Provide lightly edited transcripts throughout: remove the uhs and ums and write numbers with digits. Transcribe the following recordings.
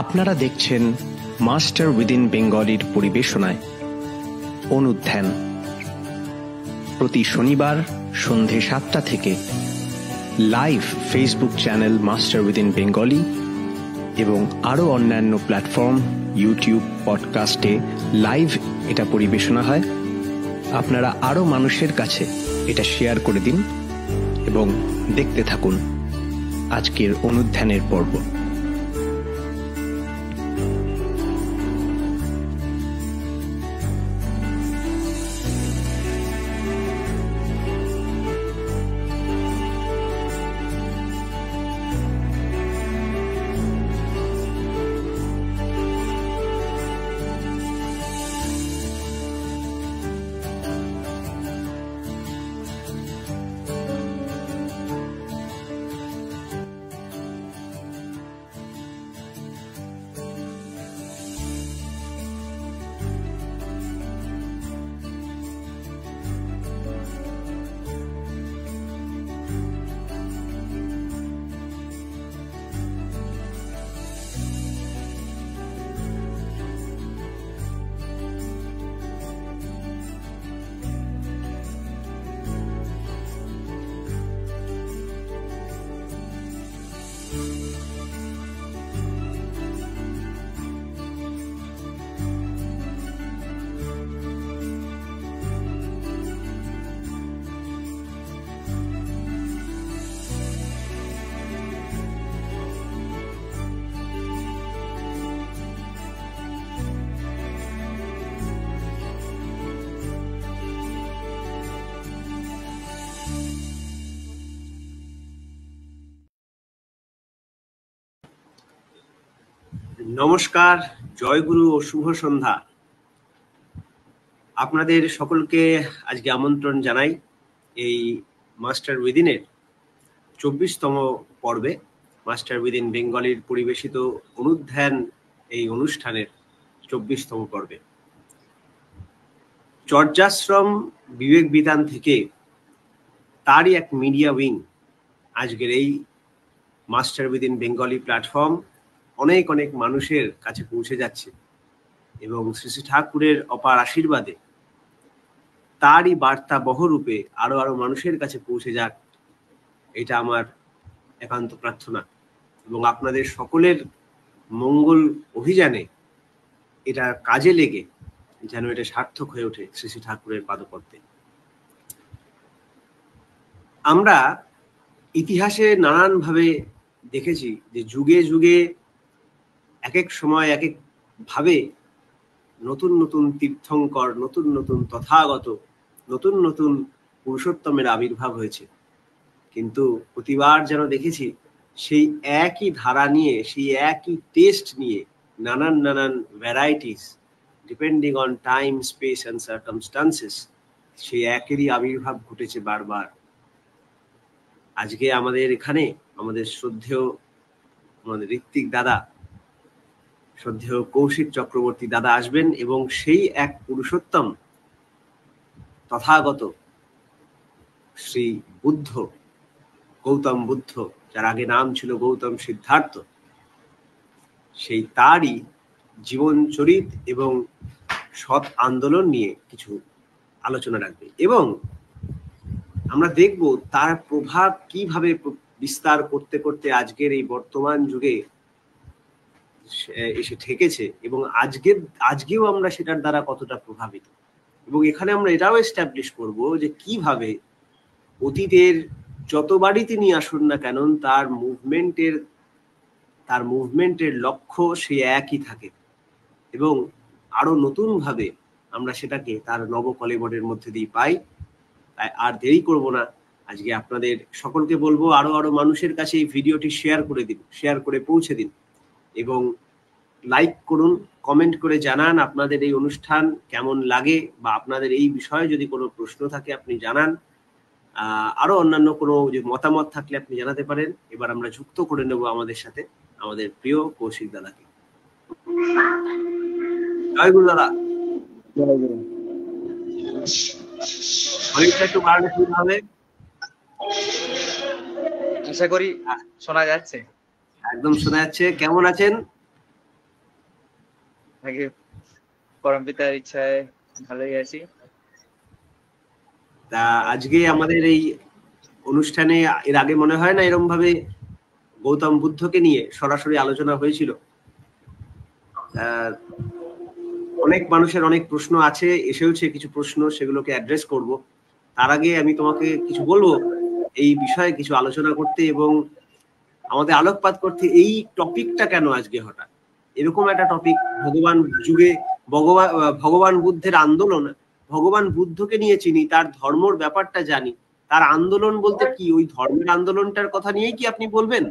আপনারা দেখছেন master within বেঙ্গলির পরিবেশনায় অনুধ্যান, প্রতি শনিবার সন্ধে 7টা থেকে live Facebook channel master within Bengali এবং আরও অন্যান্য প্ল্যাটফর্ম ইউটিউব পডকাস্টে লাইভ এটা পরিবেশনা হয়। আপনারা আরও মানুষের কাছে এটা শেয়ার করে দিন এবং দেখতে থাকুন আজকের অনুধ্যানের পর্ব। নমস্কার, জয়গুরু ও শুভ সন্ধ্যা। আপনাদের সকলকে আজকে আমন্ত্রণ জানাই এই মাস্টার উইদিনের 24তম পর্বে, মাস্টার উইদিন বেঙ্গলির পরিবেশিত অনুধ্যান এই অনুষ্ঠানের 24তম পর্বে। চর্যাশ্রম বিবেক বিতান থেকে তারই এক মিডিয়া উইং আজকের এই মাস্টার উইদিন বেঙ্গলি প্ল্যাটফর্ম অনেক অনেক মানুষের কাছে পৌঁছে যাচ্ছে এবং শ্রী শ্রী ঠাকুরের অপার আশীর্বাদে তারই বার্তা বহরূপে আরো আরো মানুষের কাছে পৌঁছে যাক, এটা আমার একান্ত প্রার্থনা এবং আপনাদের সকলের মঙ্গল অভিযানে এটা কাজে লেগে যেন এটা সার্থক হয়ে ওঠে শ্রী শ্রী ঠাকুরের পাদপদ্মে। আমরা ইতিহাসে নানানভাবে দেখেছি যে যুগে যুগে এক এক সময় এক এক ভাবে নতুন নতুন তীর্থঙ্কর, নতুন নতুন তথাগত, নতুন নতুন পুরুষোত্তমের আবির্ভাব হয়েছে, কিন্তু প্রতিবার যেন দেখেছি সেই একই ধারা নিয়ে, সেই একই টেস্ট নিয়ে নানান নানান varieties depending on time, space and circumstances সেই একেরই আবির্ভাব ঘটেছে বারবার। আজকে আমাদের এখানে আমাদের শ্রদ্ধেয় আমাদের ঋত্বিক দাদা, শ্রদ্ধেয় কৌশিক চক্রবর্তী দাদা আসবেন এবং সেই এক পুরুষোত্তম তথাগত শ্রী বুদ্ধ, গৌতম বুদ্ধ, যার আগে নাম ছিল গৌতম সিদ্ধার্থ, সেই তারই জীবন চরিত এবং সৎ আন্দোলন নিয়ে কিছু আলোচনা রাখবে এবং আমরা দেখব তার প্রভাব কিভাবে বিস্তার করতে করতে আজকের এই বর্তমান যুগে এসে ঠেকেছে এবং আজকেও আমরা সেটার দ্বারা কতটা প্রভাবিত। এবং এখানে আমরা এটাও এস্টাবলিশ করব যে কিভাবে অতীতের যতবারই তিনি আসুন না কেন তার মুভমেন্টের লক্ষ্য সেই একই থাকে এবং আরো নতুন ভাবে আমরা সেটাকে তার নবকলেবরের মধ্যে দিয়ে পাই। তাই আর দেরি করব না, আজকে আপনাদের সকলকে বলবো আরো আরো মানুষের কাছে এই ভিডিওটি শেয়ার করে দিন, শেয়ার করে পৌঁছে দিন এবং লাইক করুন, কমেন্ট করে জানান আপনাদের এই অনুষ্ঠান কেমন লাগে বা আপনাদের এই বিষয়ে যদি কোনো প্রশ্ন থাকে আপনি জানান, আরো অন্যান্য কোনো যে মতামত থাকলে আপনি জানাতে পারেন। এবার আমরা যুক্ত করে নেব আমাদের সাথে আমাদের প্রিয় কৌশিক দাদাকে। জয় গুরু দাদা। একটু বাড়ালে সুবিধা হবে, আশা করি শোনা যাচ্ছে। একদম শোনা যাচ্ছে। কেমন আছেন? আগে পরম পিতার ইচ্ছায় ভালোই আছি। তা আজকে আমাদের এই অনুষ্ঠানে এর আগে মনে হয় না এরকম ভাবে গৌতম বুদ্ধকে নিয়ে সরাসরি আলোচনা হয়েছিল। অনেক মানুষের অনেক প্রশ্ন আছে, এসেওছে কিছু প্রশ্ন, সেগুলোকে অ্যাড্রেস করব। তার আগে আমি তোমাকে কিছু বলবো এই বিষয়ে কিছু আলোচনা করতে এবং আমাদের আলোকপাত করতে। এই টপিকটা কেন আজকে হঠাৎ এরকম একটা টপিক? ভগবান যুগে ভগবান বুদ্ধের আন্দোলন, ভগবান বুদ্ধকে নিয়ে চিনি, তার ধর্মর ব্যাপারটা জানি, তার আন্দোলন বলতে কি ওই ধর্মের আন্দোলনটার কথা নিয়েই কি আপনি বলবেন?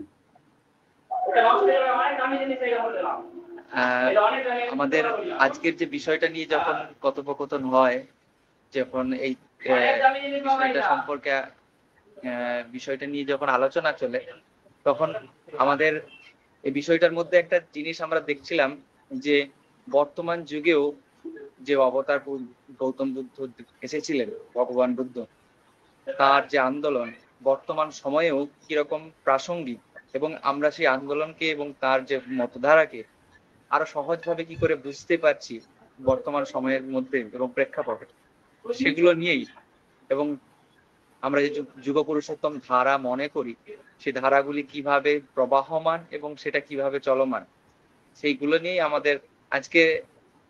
আমাদের আজকের যে বিষয়টা নিয়ে যখন কথোপকথন হয়, যখন এই বিষয়টা সম্পর্কে বিষয়টা নিয়ে যখন আলোচনা চলে, তখন আমাদের এই বিষয়টার মধ্যে একটা জিনিস আমরা দেখছিলাম যে বর্তমান যুগেও যে অবতার গৌতম বুদ্ধ এসেছিলেন, ভগবান বুদ্ধ, তার যে আন্দোলন বর্তমান সময়েও কিরকম প্রাসঙ্গিক, এবং আমরা সেই আন্দোলনকে এবং তার যে মতধারাকে আরো সহজভাবে কি করে বুঝতে পারছি বর্তমান সময়ের মধ্যে এবং প্রেক্ষাপটে, সেগুলো নিয়েই, এবং আমরা যে যুগ পুরুষোত্তম ধারা মনে করি, সেই ধারাগুলি কিভাবে প্রবাহমান এবং সেটা কিভাবে চলমান, সেইগুলো নিয়েই আমাদের আজকে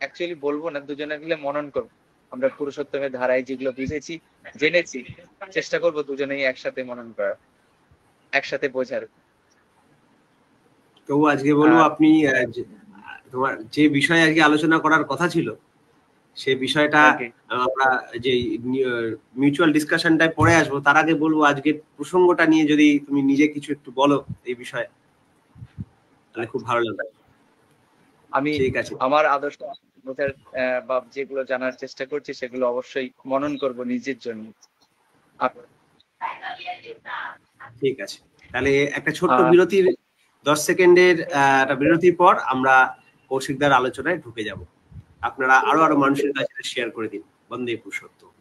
অ্যাকচুয়ালি বলবো না, দুজনে মিলে মনন করবো। আমরা পুরুষোত্তমের ধারায় যেগুলো বুঝেছি, জেনেছি, চেষ্টা করবো দুজনেই একসাথে মনন করার, একসাথে বোঝার। তো আজকে বলবো আপনি তোমার যে বিষয়ে আজকে আলোচনা করার কথা ছিল সেই বিষয়টা আমরা যে মিউচুয়াল ডিসকাশনটায় পরে আসবো, তার আগে বলবো আজকে প্রসঙ্গটা নিয়ে যদি তুমি নিজে কিছু একটু বলো এই বিষয়ে, তাহলে খুব ভালো লাগবে। আমি আমার আদর্শ বোঝার বা যেগুলো জানার চেষ্টা করছি সেগুলো অবশ্যই মনন করব নিজের জন্য। ঠিক আছে, তাহলে একটা ছোট্ট বিরতির 10 সেকেন্ডের একটা বিরতির পর আমরা কৌশিকদার আলোচনায় ঢুকে যাব। আপনারা আরো মানুষের কাছে শেয়ার করে দিন। বন্দে পুরুষোত্তম।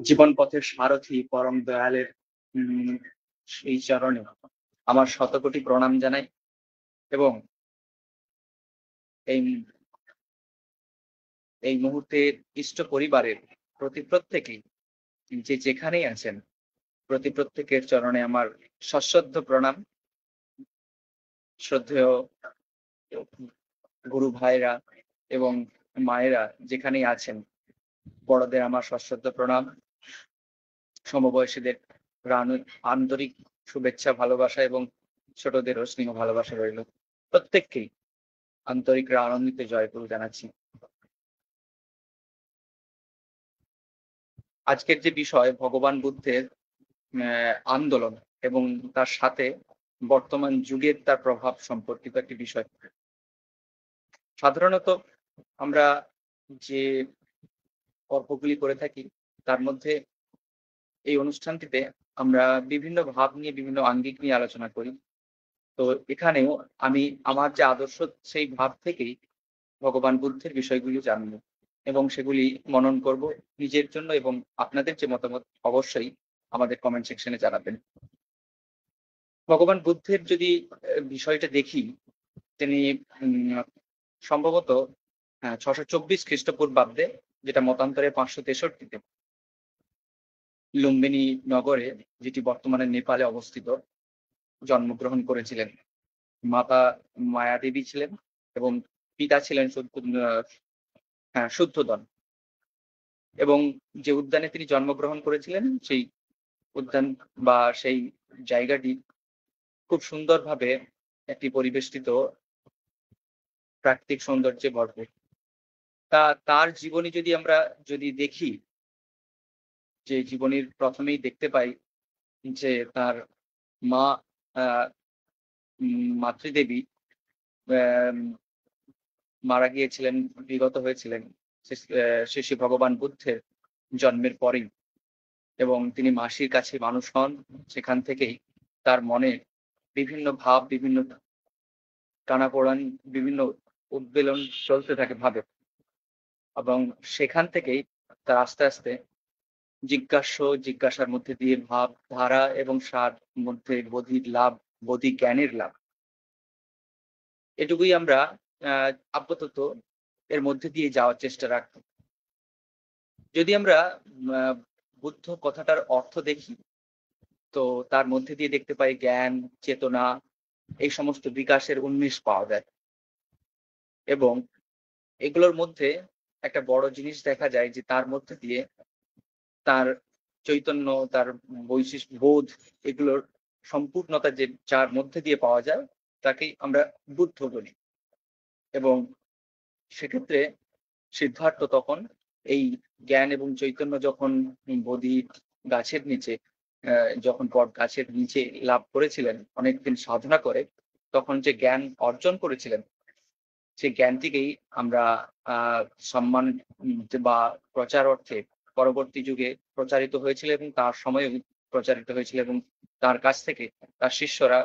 জীবন পথের সারথি পরম দয়ালের এই চরণে আমার শতকোটি প্রণাম জানাই, এবং এই মুহূর্তে ইষ্ট পরিবারের প্রতি প্রত্যেকেই যে যেখানেই আছেন, প্রতি প্রত্যেকের চরণে আমার সশ্রদ্ধ প্রণাম। শ্রদ্ধেয় গুরু ভাইরা এবং মায়েরা যেখানেই আছেন, বড়দের আমার সশ্রদ্ধ প্রণাম। সমবয়সীদের আন্তরিক শুভেচ্ছা, ভালোবাসা, এবং ছোটদেরও স্নেহ ভালোবাসা রইল। প্রত্যেককেই আন্তরিক আনন্দিত জয়গুরু জানাচ্ছি। আজকের যে বিষয় ভগবান বুদ্ধের আন্দোলন এবং তার সাথে বর্তমান যুগের তার প্রভাব সম্পর্কিত একটি বিষয়। সাধারণত আমরা যে পর্বগুলি করে থাকি তার মধ্যে এই অনুষ্ঠানটিতে আমরা বিভিন্ন ভাব নিয়ে, বিভিন্ন আঙ্গিক নিয়ে আলোচনা করি। তো এখানেও আমি আমার যে আদর্শ সেই ভাব থেকেই ভগবান বুদ্ধের বিষয়গুলি জানবো এবং সেগুলি মনন করব নিজের জন্য, এবং আপনাদের যে মতামত অবশ্যই আমাদের কমেন্ট সেকশনে জানাবেন। ভগবান বুদ্ধের যদি বিষয়টা দেখি, তিনি সম্ভবত 624 খ্রিস্টপূর্বাব্দে, যেটা মতান্তরে 563-তে লুম্বিনী নগরে, যেটি বর্তমানে নেপালে অবস্থিত, জন্মগ্রহণ করেছিলেন। মাতা মায়াদেবী ছিলেন এবং পিতা ছিলেন শুদ্ধোদন। এবং যে উদ্যানে তিনি জন্মগ্রহণ করেছিলেন সেই উদ্যান বা সেই জায়গাটি খুব সুন্দরভাবে একটি পরিবেষ্টিত প্রাকৃতিক সৌন্দর্যে ভরপুর। তার জীবনী আমরা যদি দেখি, যে জীবনীর প্রথমেই দেখতে পাই যে তার মা মাতৃদেবী মারা গিয়েছিলেন, বিগত হয়েছিলেন শ্রী ভগবান বুদ্ধের জন্মের পরেই, এবং তিনি মাসির কাছে মানুষ হন। সেখান থেকেই তার মনে বিভিন্ন ভাব, বিভিন্ন টানাপোড়েন, বিভিন্ন উদ্বেলন চলতে থাকে ভাবে, এবং সেখান থেকেই তার আস্তে আস্তে জিজ্ঞাসার মধ্যে দিয়ে ভাব, ধারা এবং সার মধ্যে বোধি জ্ঞানের লাভ, এটুকুই আমরা আপাতত এর মধ্যে দিয়ে যাওয়ার চেষ্টা রাখব। যদি আমরা বুদ্ধ কথাটার অর্থ দেখি, তো তার মধ্যে দিয়ে দেখতে পাই জ্ঞান, চেতনা, এই সমস্ত বিকাশের উন্মেষ পাওয়া যায়। এবং এগুলোর মধ্যে একটা বড় জিনিস দেখা যায় যে তার মধ্যে দিয়ে তার চৈতন্য, তার বৈশিষ্ট্য বোধ, এগুলোর সম্পূর্ণতা যে যার মধ্যে দিয়ে পাওয়া যায় তাকেই আমরা বুদ্ধ বলি। এবং সেক্ষেত্রে সিদ্ধার্থ তখন এই জ্ঞান এবং চৈতন্য যখন বোধি গাছের নিচে যখন বট গাছের নিচে লাভ করেছিলেন অনেকদিন সাধনা করে, তখন যে জ্ঞান অর্জন করেছিলেন সেই জ্ঞানটিকেই আমরা সম্মান বা প্রচার অর্থে পরবর্তী যুগে প্রচারিত হয়েছিল এবং তার সময়ে প্রচারিত হয়েছিল, এবং তার কাছ থেকে তার শিষ্যরা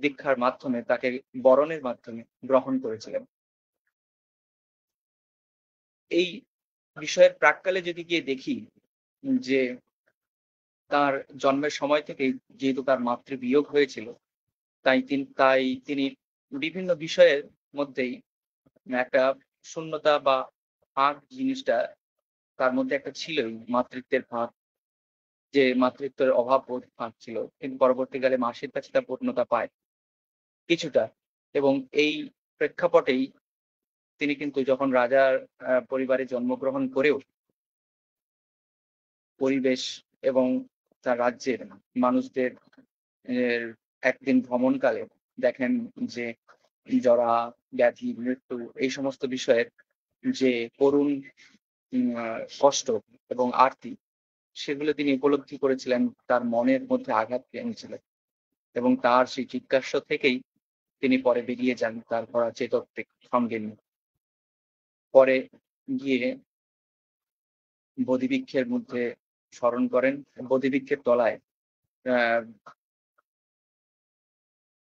দীক্ষার মাধ্যমে তাকে বরণের মাধ্যমে গ্রহণ করেছিলেন। এই বিষয়ের প্রাক্কালে যদি গিয়ে দেখি যে তার জন্মের সময় থেকেই যেহেতু তার মাতৃবিয়োগ হয়েছিল, তাই তিনি বিভিন্ন বিষয়ের মধ্যেই একটা শূন্যতা বা ফাঁক জিনিসটা তার মধ্যে একটা ছিলই, মাতৃত্বের ফাঁক, যে মাতৃত্বের অভাব বোধ ফাঁক ছিল, কিন্তু পরবর্তীকালে মাসির কাছে তা পূর্ণতা পায় কিছুটা। এবং এই প্রেক্ষাপটেই তিনি কিন্তু যখন রাজার পরিবারে জন্মগ্রহণ করেও পরিবেশ এবং তার রাজ্যের মানুষদের একদিন ভ্রমণকালে দেখেন যে জরা, ব্যাধি, মৃত্যু, এই সমস্ত বিষয়ের যে করুণ কষ্ট এবং আরতি, সেগুলো তিনি উপলব্ধি করেছিলেন, তার মনের মধ্যে আঘাত এনেছিলেন। এবং তার সেই জিজ্ঞাসা থেকেই তিনি পরে বেরিয়ে যান তার ভরা চেতত্বিক সঙ্গে নিয়ে। পরে গিয়ে বোধিবৃক্ষের মধ্যে স্মরণ করেন, বোধিবৃক্ষের তলায়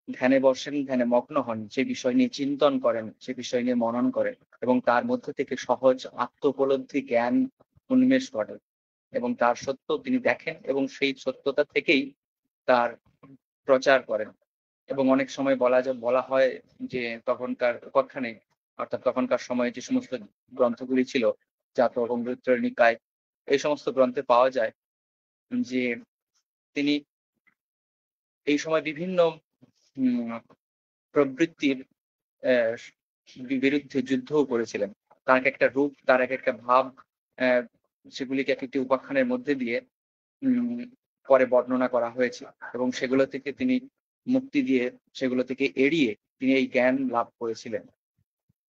ধ্যানে বসেন, ধ্যানে মগ্ন হন, সে বিষয় নিয়ে চিন্তন করেন, সে বিষয় নিয়ে মনন করেন, এবং তার মধ্যে থেকে সহজ আত্ম উপলব্ধি জ্ঞান উন্মেষ ঘটে এবং তার সত্য তিনি দেখেন এবং সেই সত্যতা থেকেই তার প্রচার করেন। এবং অনেক সময় বলা হয় যে তখনকার উপাখ্যানে, অর্থাৎ তখনকার সময়ে যে সমস্ত গ্রন্থগুলি ছিল, জাতক এবং অমৃতর নিকায়, এই সমস্ত গ্রন্থে পাওয়া যায় যে তিনি এই সময় বিভিন্ন প্রবৃত্তির বিরুদ্ধে যুদ্ধও করেছিলেন। তার এক একটা রূপ, তার এক একটা ভাব, সেগুলিকে এক একটি উপাখ্যানের মধ্যে দিয়ে পরে বর্ণনা করা হয়েছে, এবং সেগুলো থেকে তিনি মুক্তি দিয়ে, সেগুলো থেকে এড়িয়ে তিনি এই জ্ঞান লাভ করেছিলেন।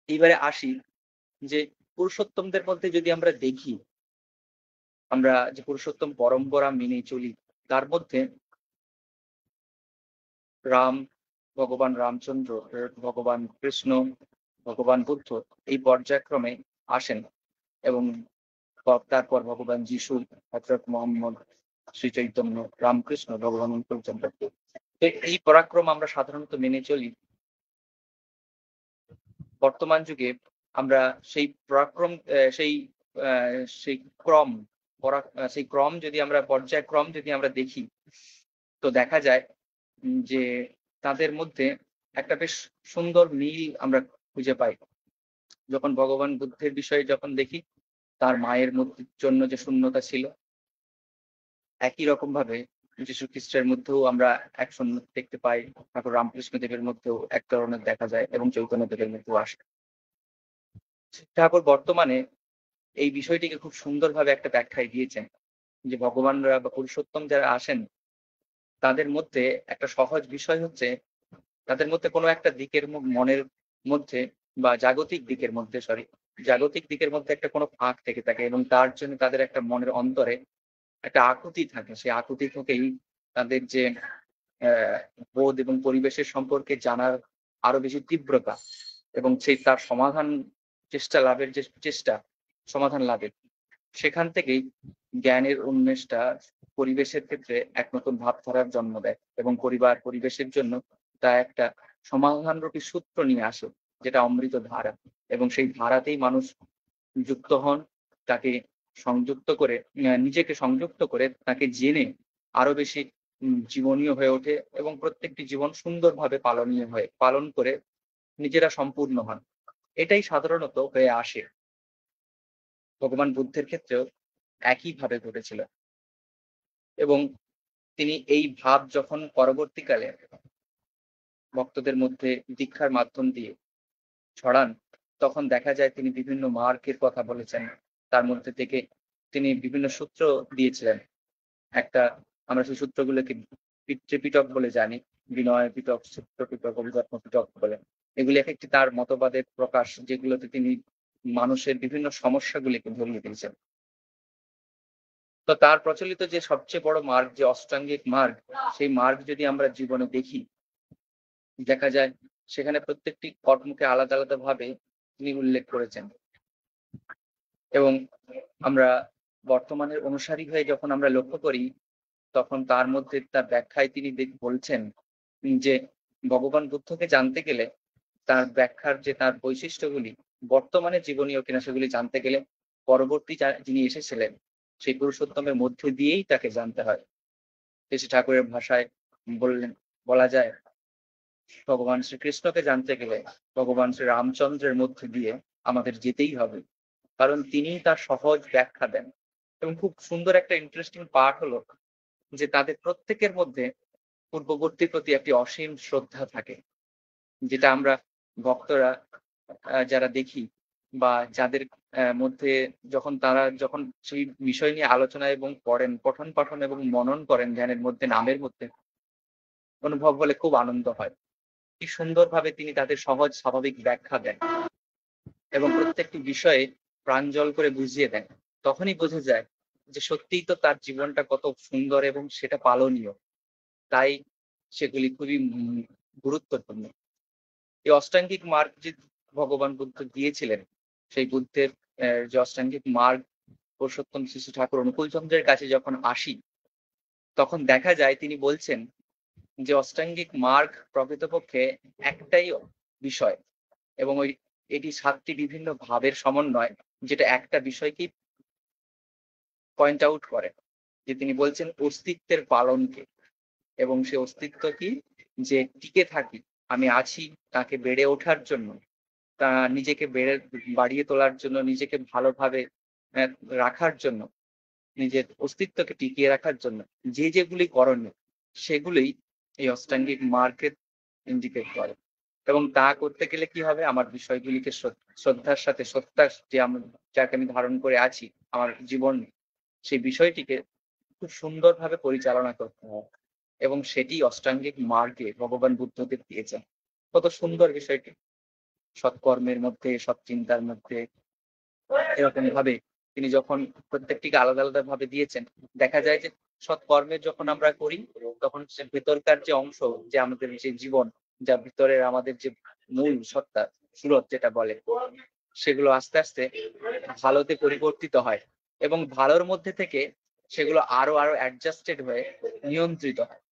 এইবারে আসি যে পুরুষোত্তমদের মধ্যে যদি আমরা দেখি, আমরা যে পুরুষোত্তম পরম্পরা মেনে চলি, তার মধ্যে রাম, ভগবান রামচন্দ্র, ভগবান কৃষ্ণ, ভগবান বুদ্ধ এই পর্যায়ক্রমে আসেন, এবং তারপর ভগবান যিশু, হযরত মুহাম্মদ, শ্রী চৈতন্য, রামকৃষ্ণ, ভগবান চন্দ্র। এই পরাক্রম আমরা সাধারণত মেনে চলি। বর্তমান যুগে আমরা সেই পরাক্রম, সেই ক্রম যদি আমরা পর্যায়ক্রম যদি আমরা দেখি, তো দেখা যায় যে তাদের মধ্যে একটা বেশ সুন্দর মিল আমরা খুঁজে পাই। যখন ভগবান বুদ্ধের বিষয়ে যখন দেখি, তার মায়ের মধ্যে জন্য যে শূন্যতা ছিল, একই রকম ভাবে যীশু খ্রিস্টের মধ্যেও আমরা এক শূন্যতা দেখতে পাই, ঠাকুর রামকৃষ্ণ দেবের মধ্যেও এক ধরনের দেখা যায়, এবং চৈতন্য দেবের মধ্যেও আসে। ঠাকুর বর্তমানে এই বিষয়টিকে খুব সুন্দরভাবে একটা ব্যাখ্যায় দিয়েছেন যে ভগবানরা বা পুরুষোত্তম যারা আসেন, তাদের মধ্যে একটা সহজ বিষয় হচ্ছে তাদের মধ্যে কোনো একটা দিকের মনের মধ্যে বা জাগতিক দিকের মধ্যে একটা কোনো ফাঁক থেকে থাকে, এবং তার জন্য তাদের একটা মনের অন্তরে একটা আকুতি থাকে। সেই আকুতি থেকেই তাদের যে বোধ এবং পরিবেশের সম্পর্কে জানার আরো বেশি তীব্রতা, এবং সেই তার সমাধান লাভের, সেখান থেকেই জ্ঞানের উন্মেষটা পরিবেশের ক্ষেত্রে এক নতুন ভাবধারার জন্ম দেয়, এবং পরিবেশের জন্য তা একটা সমাধানরূপী সূত্র নিয়ে আসে, যেটা অমৃত ধারা, এবং সেই ধারাতেই মানুষ যুক্ত হন, তাকে সংযুক্ত করে, নিজেকে সংযুক্ত করে তাকে জেনে আরো বেশি জীবনীয় হয়ে ওঠে, এবং প্রত্যেকটি জীবন সুন্দরভাবে পালন করে নিজেরা সম্পূর্ণ হন। এটাই সাধারণত হয়ে আসে। ভগবান বুদ্ধের ক্ষেত্রেও একইভাবে ঘটেছিল, এবং তিনি এই ভাব যখন পরবর্তীকালে ভক্তদের মধ্যে দীক্ষার মাধ্যম দিয়ে ছড়ান, তখন দেখা যায় তিনি বিভিন্ন মার্গের কথা বলেছেন। তার মধ্যে থেকে তিনি বিভিন্ন সূত্র দিয়েছিলেন। আমরা সেই সূত্রগুলোকে ত্রিপিটক বলে জানি, বিনয় পিটক, সূত্র পিটক, অভিধর্ম পিটক বলে। এগুলি এক একটি তার মতবাদের প্রকাশ, যেগুলোতে তিনি মানুষের বিভিন্ন সমস্যাগুলিকে ধরিয়ে দিয়েছেন। তো তার প্রচলিত যে সবচেয়ে বড় মার্গ, যে অষ্টাঙ্গিক মার্গ, সেই মার্গ যদি আমরা জীবনে দেখি, দেখা যায় সেখানে প্রত্যেকটি কর্মকে আলাদা আলাদা ভাবে তিনি উল্লেখ করেছেন। এবং আমরা বর্তমানের অনুসারী হয়ে যখন আমরা লক্ষ্য করি, তখন তার মধ্যে তার ব্যাখ্যায় তিনি বলছেন যে ভগবান বুদ্ধকে জানতে গেলে তার ব্যাখ্যার যে তার বৈশিষ্ট্যগুলি বর্তমানে জীবনীয় কিনা সেগুলি জানতে গেলে পরবর্তী যিনি এসেছিলেন সেই পুরুষোত্তমের মধ্যে দিয়েই তাকে জানতে হয়। শ্রী ঠাকুরের ভাষায় বলা যায়, ভগবান শ্রীকৃষ্ণকে জানতে গেলে ভগবান শ্রী রামচন্দ্রের মধ্যে দিয়ে আমাদের যেতেই হবে, কারণ তিনি তার সহজ ব্যাখ্যা দেন। এবং খুব সুন্দর একটা ইন্টারেস্টিং পার্ট হলো যে তাদের প্রত্যেকের মধ্যে পূর্ববর্তীর প্রতি একটি অসীম শ্রদ্ধা থাকে, যেটা আমরা ভক্তরা যারা দেখি, বা যাদের মধ্যে যখন সেই বিষয় নিয়ে আলোচনা এবং পঠন পাঠন এবং মনন করেন ধ্যানের মধ্যে, নামের মধ্যে অনুভব হলে খুব আনন্দ হয়। কি সুন্দরভাবে তিনি তাদের সহজ স্বাভাবিক ব্যাখ্যা দেন এবং প্রত্যেকটি বিষয়ে প্রাঞ্জল করে বুঝিয়ে দেন। তখনই বোঝা যায় যে সত্যিই তো তার জীবনটা কত সুন্দর এবং সেটা পালনীয়। তাই সেগুলি খুবই গুরুত্বপূর্ণ। এই অষ্টাঙ্গিক মার্গ যে ভগবান বুদ্ধ দিয়েছিলেন, সেই বুদ্ধের যে অষ্টাঙ্গিক মার্গ পুরুষোত্তম শ্রী শ্রী ঠাকুর অনুকূলচন্দ্রের কাছে যখন আসি, তখন দেখা যায় তিনি বলছেন যে অষ্টাঙ্গিক মার্গ প্রকৃতপক্ষে একটাই বিষয়, এবং এটি 7টি বিভিন্ন ভাবের সমন্বয়, যেটা একটা বিষয়কেই পয়েন্ট আউট করে। যে তিনি বলছেন অস্তিত্বের পালনকে, এবং সে অস্তিত্ব কি, যে টিকে থাকি, আমি আছি, তাকে বেড়ে ওঠার জন্য, তা নিজেকে বাড়িয়ে তোলার জন্য, নিজেকে ভালোভাবে রাখার জন্য, নিজের অস্তিত্বকে টিকিয়ে রাখার জন্য যেগুলি করণীয়, সেগুলোই এই অষ্টাঙ্গিক মার্গের ইন্ডিকেট করে। এবং তা করতে গেলে কি হবে, আমার বিষয়গুলিকে শ্রদ্ধার সাথে, সত্তা যাকে আমি ধারণ করে আছি আমার জীবন, সেই বিষয়টিকে খুব সুন্দরভাবে পরিচালনা করতে হবে। এবং সেটি অষ্টাঙ্গিক মার্গে ভগবান বুদ্ধদেব দিয়েছেন। কত সুন্দর বিষয়টি, সৎকর্মের মধ্যে, সৎ চিন্তার মধ্যে, এরকম ভাবে তিনি যখন প্রত্যেকটিকে আলাদা আলাদা ভাবে দিয়েছেন, দেখা যায় যে সৎকর্মের যখন আমরা করি, তখন সে ভেতরকার যে অংশ, যে আমাদের যে জীবন, যা ভিতরের আমাদের যে মূল সত্তা, সুরত যেটা বলে, সেগুলো আস্তে আস্তে ভালোতে পরিবর্তিত হয়, এবং ভালোর মধ্যে থেকে সেগুলো আরো আরো অ্যাডজাস্টেড হয়ে নিয়ন্ত্রিত হয়।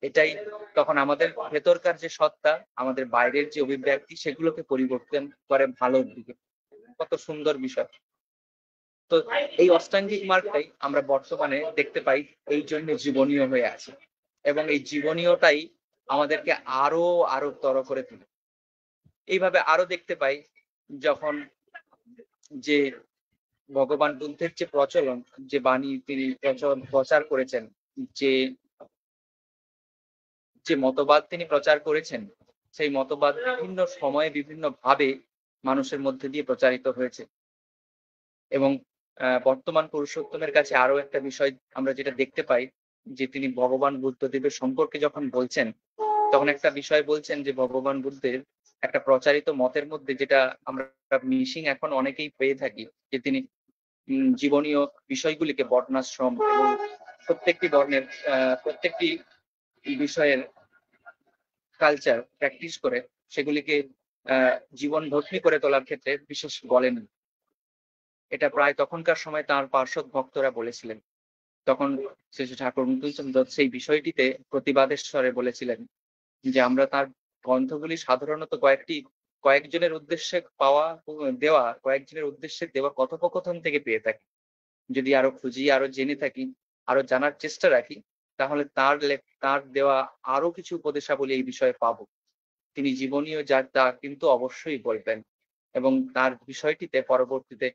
এটাই তখন আমাদের ভেতরকার যে সত্তা, আমাদের বাইরের যে অভিব্যক্তি, সেগুলোকে পরিবর্তন করে ভালোর দিকে। কত সুন্দর বিষয়। তো এই অষ্টাঙ্গিক মার্গটাই আমরা বর্তমানে দেখতে পাই, এই জন্য জীবনীয় হয়ে আছে, এবং এই জীবনীয়টাই আমাদেরকে আরো তর করে তোলে। এইভাবে আরো দেখতে পাই যখন যে ভগবান বুদ্ধের যে প্রচলন, যে বাণী তিনি প্রচার করেছেন, যে মতবাদ তিনি প্রচার করেছেন, সেই মতবাদ বিভিন্ন সময়ে বিভিন্ন ভাবে মানুষের মধ্যে দিয়ে প্রচারিত হয়েছে। এবং বর্তমান পুরুষোত্তমের কাছে আরো একটা বিষয় আমরা যেটা দেখতে পাই, যে তিনি ভগবান বুদ্ধদেবের সম্পর্কে যখন বলছেন, তখন একটা বিষয় বলছেন যে ভগবান বুদ্ধের একটা প্রচারিত মতের মধ্যে, যেটা আমরা মিশিং এখন অনেকেই পেয়ে থাকি, যে তিনি জীবনীয় বিষয়গুলিকে বর্ণাশ্রম এবং প্রত্যেকটি বর্ণের প্রত্যেকটি বিষয়ের কালচার প্র্যাকটিস করে সেগুলিকে জীবন ধর্মী করে তোলার ক্ষেত্রে বিশেষ বলেন। এটা প্রায় তখনকার সময় তার পার্শ্বদ ভক্তরা বলেছিলেন। তখন শ্রী ঠাকুর অনুকূলচন্দ্র সেই বিষয়টিতে প্রতিবাদের স্বরে বলেছিলেন যে আমরা তার গ্রন্থগুলি সাধারণত কয়েকজনের উদ্দেশ্যে কয়েকজনের উদ্দেশ্যে দেওয়া কথোপকথন থেকে পেয়ে থাকি। যদি আরো খুঁজি, আরো জেনে থাকি, আরো জানার চেষ্টা রাখি, তাহলে তার দেওয়া আরো কিছু উপদেশাবলী এই বিষয়ে পাবো। তিনি জীবনীয় তা কিন্তু অবশ্যই বলবেন এবং তার বিষয়টিতে পরবর্তীতে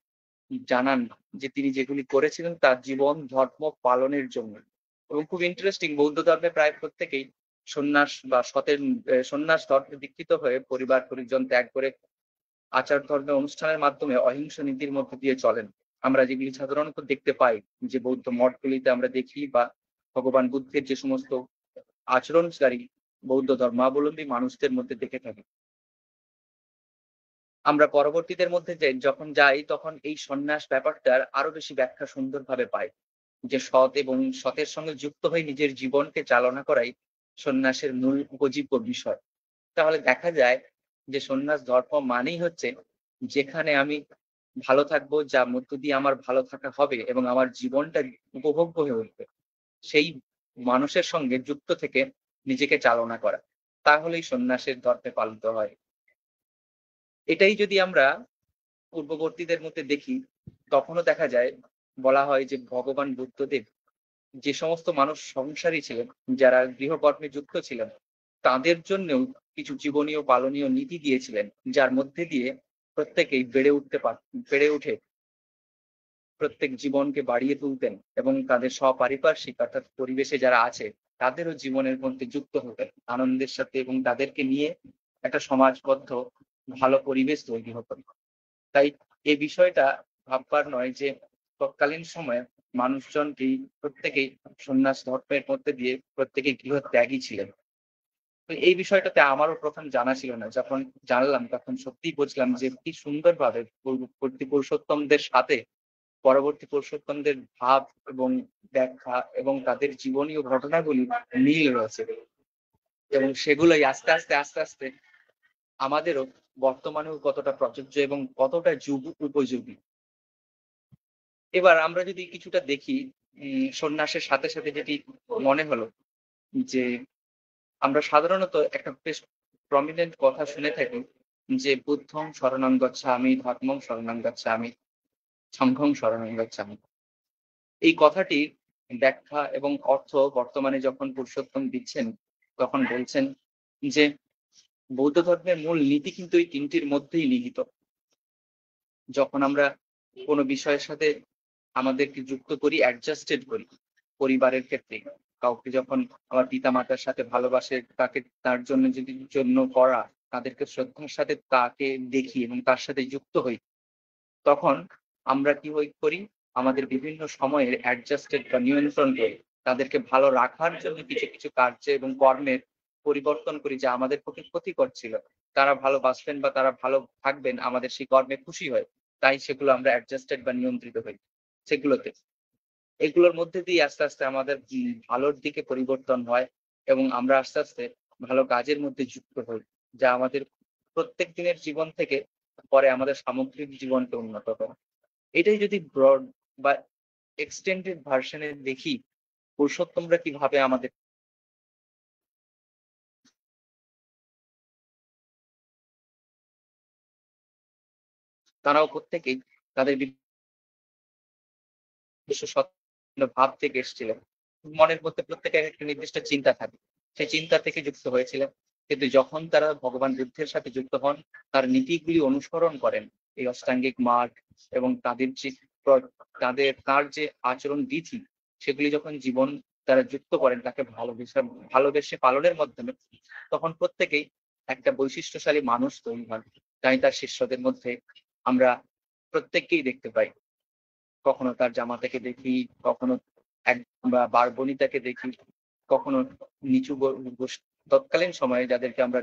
জানান যে তিনি যেগুলি করেছিলেন তার জীবন ধর্ম পালনের জন্য। এবং খুব ইন্টারেস্টিং, বৌদ্ধ ধর্মে প্রায় প্রত্যেকেই সন্ন্যাস ধর্মে দীক্ষিত হয়ে পরিবার পরিজন ত্যাগ করে আচার ধর্মের অনুষ্ঠানের মাধ্যমে অহিংস নীতির মধ্যে দিয়ে চলেন। আমরা যেগুলি সাধারণত দেখতে পাই, যে বৌদ্ধ মঠগুলিতে আমরা দেখি, বা ভগবান বুদ্ধের যে সমস্ত আচরণকারী বৌদ্ধ ধর্মাবলম্বী মানুষদের মধ্যে দেখে থাকি। আমরা পরবর্তীদের মধ্যে যখন যাই, তখন এই সন্ন্যাস ব্যাপারটার আরো বেশি ব্যাখ্যা সুন্দরভাবে পাই, যে সৎ এবং সতের সঙ্গে যুক্ত হয়ে নিজের জীবনকে চালনা করাই সন্ন্যাসের মূল উপজীব্য বিষয়। তাহলে দেখা যায় যে সন্ন্যাস ধর্ম মানেই হচ্ছে যেখানে আমি ভালো থাকবো, যা মধ্য দিয়ে আমার ভালো থাকা হবে এবং আমার জীবনটা উপভোগ্য হয়ে উঠবে, সেই মানুষের সঙ্গে যুক্ত থেকে নিজেকে চালনা করা, তাহলেই সন্ন্যাসের ধর্মে পালিত হয়। এটাই যদি আমরা পূর্ববর্তীদের মধ্যে দেখি, তখনও দেখা যায়, বলা হয় যে ভগবান বুদ্ধদেব যে সমস্ত মানুষ সংসারী ছিলেন, যারা গৃহকর্মে যুক্ত ছিলেন, তাদের জন্যও কিছু জীবনীয় পালনীয় নীতি দিয়েছিলেন, যার মধ্যে দিয়ে প্রত্যেকেই বেড়ে উঠে প্রত্যেক জীবনকে বাড়িয়ে তুলতেন এবং তাদের সপারিপার্শ্বিক অর্থাৎ পরিবেশে যারা আছে তাদেরও জীবনের মধ্যে যুক্ত হতেন আনন্দের সাথে, এবং তাদেরকে নিয়ে একটা সমাজবদ্ধ ভালো পরিবেশ তৈরি হতো। তাই এই বিষয়টা ভাববার নয় যে তৎকালীন সময়ে মানুষজনকেই প্রত্যেকেই সন্ন্যাস ধর্মের মধ্যে দিয়ে প্রত্যেকেই গৃহত্যাগী ছিলেন। তো এই বিষয়টাতে আমারও প্রথম জানা ছিল না, যখন জানলাম তখন সত্যিই বুঝলাম যে কি সুন্দরভাবে পূর্ববর্তী পুরুষোত্তমদের সাথে পরবর্তী পুরুষোত্তমদের ভাব এবং ব্যাখ্যা এবং তাদের জীবনীয় ঘটনাগুলি মিল রয়েছে, এবং সেগুলোই আস্তে আস্তে আমাদেরও বর্তমানেও কতটা প্রযোজ্য এবং কতটা যুগ উপযোগী। এবার আমরা যদি কিছুটা দেখি, সন্ন্যাসের সাথে সাথে যেটি মনে হলো, যে আমরা সাধারণত একটা বেশ প্রমিনেন্ট কথা শুনে থাকি, যে বুদ্ধং শরণং গচ্ছামি, ধর্মং শরণং গচ্ছামি, সংঘং শরণং গচ্ছামি। এই কথাটির ব্যাখ্যা এবং অর্থ বর্তমানে যখন পুরুষোত্তম দিচ্ছেন, তখন বলছেন যে বৌদ্ধ ধর্মের মূল নীতি কিন্তু এই তিনটির মধ্যেই নিহিত। যখন আমরা কোনো বিষয়ের সাথে আমাদেরকে যুক্ত করি, অ্যাডজাস্টেড করি, পরিবারের ক্ষেত্রে কাউকে যখন আমার পিতা মাতার সাথে ভালোবাসে, তাকে তার জন্য করা, তাদেরকে শ্রদ্ধার সাথে তাকে দেখি এবং তার সাথে যুক্ত হই, তখন আমরা কি করি, আমাদের বিভিন্ন সময়ের অ্যাডজাস্টেড বা নিয়ন্ত্রণ করি, তাদেরকে ভালো রাখার জন্য কিছু কিছু কার্য এবং কর্মের পরিবর্তন করি, যা আমাদের পক্ষে ক্ষতিকর ছিল। তারা ভালো বাঁচবেন বা তারা ভালো থাকবেন, আমাদের সেই কর্মে খুশি হয়, তাই সেগুলো আমরা অ্যাডজাস্টেড বা নিয়ন্ত্রিত হই সেগুলোতে। এগুলোর মধ্যে দিয়ে আস্তে আস্তে আমাদের ভালোর দিকে পরিবর্তন হয় এবং আমরা আস্তে আস্তে ভালো কাজের মধ্যে যুক্ত হই, যা আমাদের প্রত্যেক দিনের জীবন থেকে পরে আমাদের সামগ্রিক জীবনকে উন্নত করে। এটাই যদি ব্রড বা এক্সটেন্ডেড ভার্সনে দেখি, পুরুষোত্তমরা কিভাবে আমাদের তারাও প্রত্যেকেই তাদের ভাব থেকে এসেছিলেন। মনের মধ্যে প্রত্যেকের একটা নির্দিষ্ট চিন্তা থাকে, সেই চিন্তা থেকে যুক্ত হয়েছিলেন। কিন্তু যখন তারা ভগবান বুদ্ধের সাথে যুক্ত হন, তার নীতিগুলি অনুসরণ করেন, এই অষ্টাঙ্গিক মার্গ এবং তার যে আচরণ বিধি, সেগুলি যখন জীবন তারা যুক্ত করেন, তাকে ভালোবেসে পালনের মাধ্যমে, তখন প্রত্যেকেই একটা বৈশিষ্ট্যশালী মানুষ তৈরি হন। তাই তার শিষ্যদের মধ্যে আমরা প্রত্যেককেই দেখতে পাই, কখনো তার জামাতাকে দেখি, কখনো এক বা বারবনিতাকে দেখি, কখনো নিচু তৎকালীন সময়ে যাদেরকে আমরা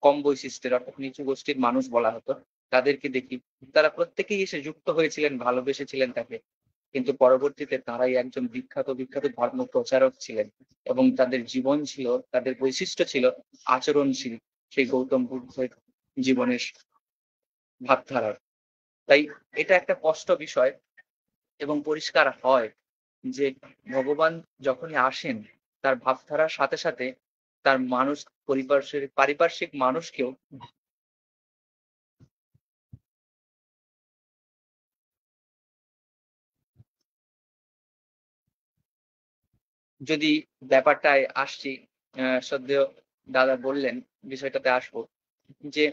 কম বৈশিষ্ট্যের অর্থাৎ নিচু গোষ্ঠীর মানুষ বলা হতো, তাদেরকে দেখি। তারা প্রত্যেকেই এসে যুক্ত হয়েছিলেন, ভালোবেসেছিলেন তাকে, কিন্তু পরবর্তীতে তারাই একজন বিখ্যাত ধর্ম প্রচারক ছিলেন এবং তাদের জীবন ছিল, তাদের বৈশিষ্ট্য ছিল আচরণশীল, সেই গৌতম বুদ্ধের জীবনের ভাবধারার। তাই এটা একটা স্পষ্ট বিষয় এবং পরিষ্কার হয় যে ভগবান যখনই আসেন, তার ভাবধারার সাথে সাথে তার মানুষ পারিপার্শ্বিক মানুষকেও যদি ব্যাপারটায় আসছি, শ্রদ্ধেয় দাদা বললেন বিষয়টাতে আসবো, যে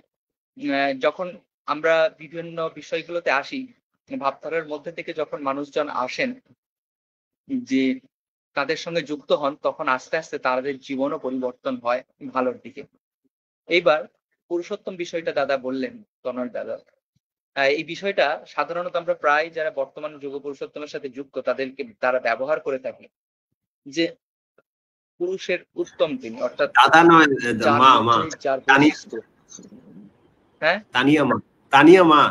যখন আমরা বিভিন্ন বিষয়গুলোতে আসি, ভাবধারার মধ্যে থেকে যখন মানুষজন আসেন, যে তাদের সঙ্গে যুক্ত হন, তখন আস্তে আস্তে তাদের জীবনও পরিবর্তন হয় ভালোর দিকে। এইবার পুরুষোত্তম বিষয়টা দাদা বললেন, তনয় দাদা, এই বিষয়টা সাধারণত আমরা প্রায় যারা বর্তমান যুগ পুরুষোত্তমের সাথে যুক্ত তাদেরকে তারা ব্যবহার করে থাকি, যে পুরুষের উত্তম তিনি, অর্থাৎ দাদা নয়, যার মা, মা, মধ্যে যার তানিয়া, বৈশিষ্ট্য। হ্যাঁ, তানিয়া মা, তানিয়া মা।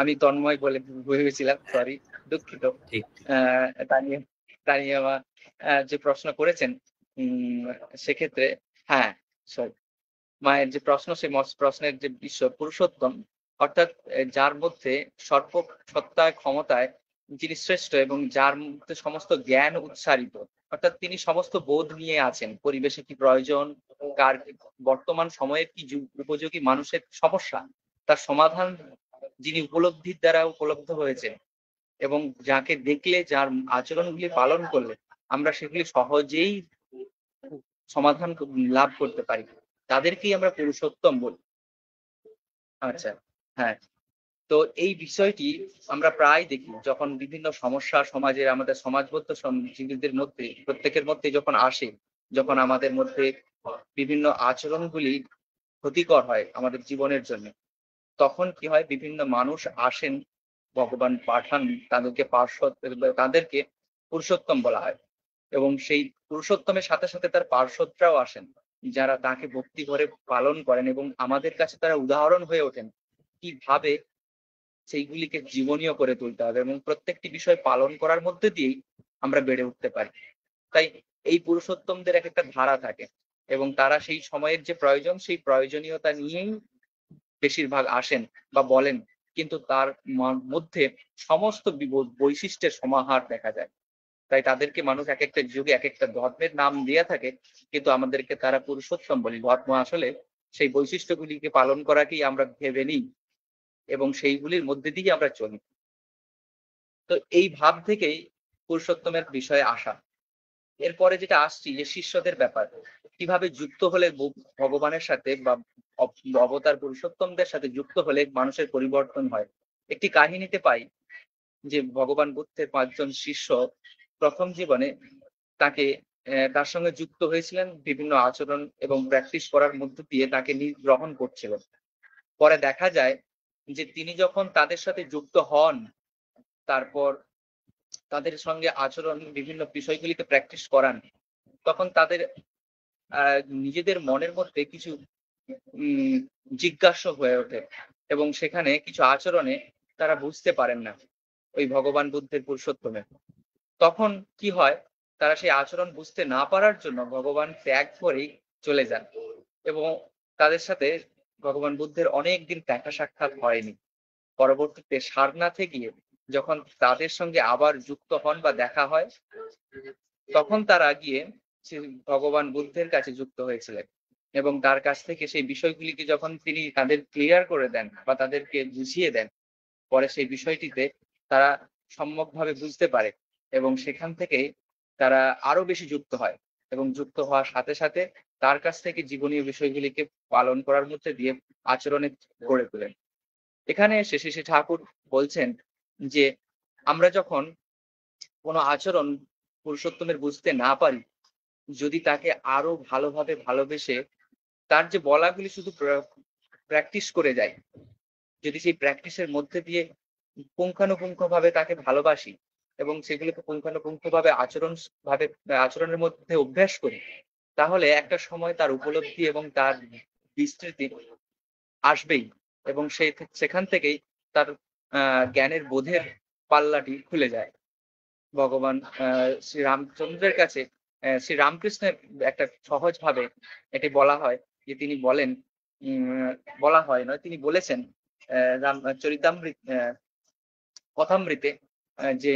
আমি তন্ময় বলে ভেবেছিলাম, সরি, দুঃখিত। ঠিক। তানিয়া তানিয়া মা যে প্রশ্ন করেছেন, সেক্ষেত্রে হ্যাঁ, সরি, মায়ের যে প্রশ্ন, সেই প্রশ্নের যে বিষয় পুরুষোত্তম, অর্থাৎ যার মধ্যে সত্তায় ক্ষমতায় যিনি শ্রেষ্ঠ এবং যার মধ্যে সমস্ত জ্ঞান উচ্চারিত, অর্থাৎ তিনি সমস্ত বোধ নিয়ে আছেন, পরিবেশে কি প্রয়োজন, কার বর্তমান সময়ের কি উপযোগী মানুষের সমস্যা, তার সমাধান যিনি উপলব্ধির দ্বারা উপলব্ধ হয়েছেন, এবং যাকে দেখলে যার আচরণগুলি পালন করলে আমরা সেগুলি সহজেই সমাধান লাভ করতে পারি, তাদেরকেই আমরা পুরুষোত্তম বলি। আচ্ছা, হ্যাঁ। তো এই বিষয়টি আমরা প্রায় দেখি যখন বিভিন্ন সমস্যা সমাজের, আমাদের সমাজবদ্ধ জীবীদের মধ্যে প্রত্যেকের মধ্যে যখন আসে, যখন আমাদের মধ্যে বিভিন্ন আচরণগুলি ক্ষতিকর হয় আমাদের জীবনের জন্য, তখন কি হয়, বিভিন্ন মানুষ আসেন, ভগবান পাঠান তাদেরকে তাদেরকে পুরুষোত্তম বলা হয়, এবং সেই পুরুষোত্তমের সাথে সাথে তার পার্শ্বদরাও আসেন, যারা তাকে ভক্তি করে পালন করেন এবং আমাদের কাছে তারা উদাহরণ হয়ে ওঠেন কিভাবে সেইগুলিকে জীবনীয় করে তুলতে হবে, এবং প্রত্যেকটি বিষয় পালন করার মধ্যে দিয়েই আমরা বেড়ে উঠতে পারি। তাই এই পুরুষোত্তমদের এক একটা ধারা থাকে, এবং তারা সেই সময়ের যে প্রয়োজন, সেই প্রয়োজনীয়তা নিয়েই বেশিরভাগ আসেন বা বলেন, কিন্তু তার মধ্যে সমস্ত বৈশিষ্ট্যের সমাহার দেখা যায়। তাই তাদেরকে মানুষ এক একটা যুগে এক একটা ধর্মের নাম দিয়ে থাকে, কিন্তু আমাদেরকে তারা পুরুষোত্তম বলি। ধর্ম আসলে সেই বৈশিষ্ট্যগুলিকে পালন করাকেই আমরা ভেবে নিই এবং সেইগুলির মধ্যে দিয়ে আমরা চলি। তো এই ভাব থেকেই পুরুষোত্তমের বিষয়ে আসা। এরপরে যেটা আসছি যে শিষ্যদের ব্যাপার, কিভাবে যুক্ত হলে ভগবানের সাথে বা অবতার পুরুষোত্তমদের সাথে যুক্ত হলে মানুষের পরিবর্তন হয়। একটি কাহিনীতে পাই যে ভগবান বুদ্ধের 5 জন শিষ্য প্রথম জীবনে তাকে তার সঙ্গে যুক্ত হয়েছিলেন, বিভিন্ন আচরণ এবং প্র্যাকটিস করার মধ্য দিয়ে তাকে গ্রহণ করছিলেন। পরে দেখা যায় যে তিনি যখন তাদের সাথে যুক্ত হন, তারপর তাদের সঙ্গে আচরণ বিভিন্ন বিষয়গুলিকে প্র্যাকটিস করান, তখন তাদের নিজেদের মনের মধ্যে কিছু জিজ্ঞাসা হয়ে ওঠে, এবং সেখানে কিছু আচরণে তারা বুঝতে পারেন না ওই ভগবান বুদ্ধের পুরুষোত্তমে। তখন কি হয়, তারা সেই আচরণ বুঝতে না পারার জন্য ভগবান ত্যাগ করেই চলে যান, এবং তাদের সাথে ভগবান বুদ্ধের অনেক দিন দেখা সাক্ষাৎ হয়নি। পরবর্তীতে সারনাথে গিয়ে যখন তাদের সঙ্গে আবার যুক্ত হন বা দেখা হয়, তখন তারা গিয়ে ভগবান বুদ্ধের কাছে যুক্ত হয়েছিলেন, এবং তার কাছ থেকে সেই বিষয়গুলিকে যখন তিনি তাদের ক্লিয়ার করে দেন বা তাদেরকে বুঝিয়ে দেন, পরে সেই বিষয়টিতে তারা সম্যকভাবে বুঝতে পারে, এবং সেখান থেকে তারা আরো বেশি যুক্ত হয়, এবং যুক্ত হওয়ার সাথে সাথে তার কাছ থেকে জীবনীয় বিষয়গুলিকে পালন করার মধ্যে দিয়ে আচরণে গড়ে তোলেন। এখানে শ্রী শ্রী ঠাকুর বলছেন যে আমরা যখন কোনো আচরণ পুরুষোত্তমের বুঝতে না পারি, যদি তাকে আরো ভালোভাবে ভালোবেসে তার যে বলাগুলি শুধু প্র্যাকটিস করে যাই, যদি সেই প্র্যাকটিসের মধ্যে দিয়ে পুঙ্খানুপুঙ্খভাবে তাকে ভালোবাসি এবং সেগুলোকে পুঙ্খানুপুঙ্খভাবে আচরণের মধ্যে অভ্যাস করি, তাহলে একটা সময় তার উপলব্ধি এবং তার বিস্তৃতি আসবেই, এবং সেখান থেকেই তার জ্ঞানের বোধের পাল্লাটি খুলে যায়। ভগবান শ্রী রামচন্দ্রের কাছে শ্রী রামকৃষ্ণের একটা সহজ ভাবে এটি বলা হয়, যে তিনি বলেন, বলা হয় নয়, তিনি বলেছেন রাম চরিতামৃত কথামৃতে, যে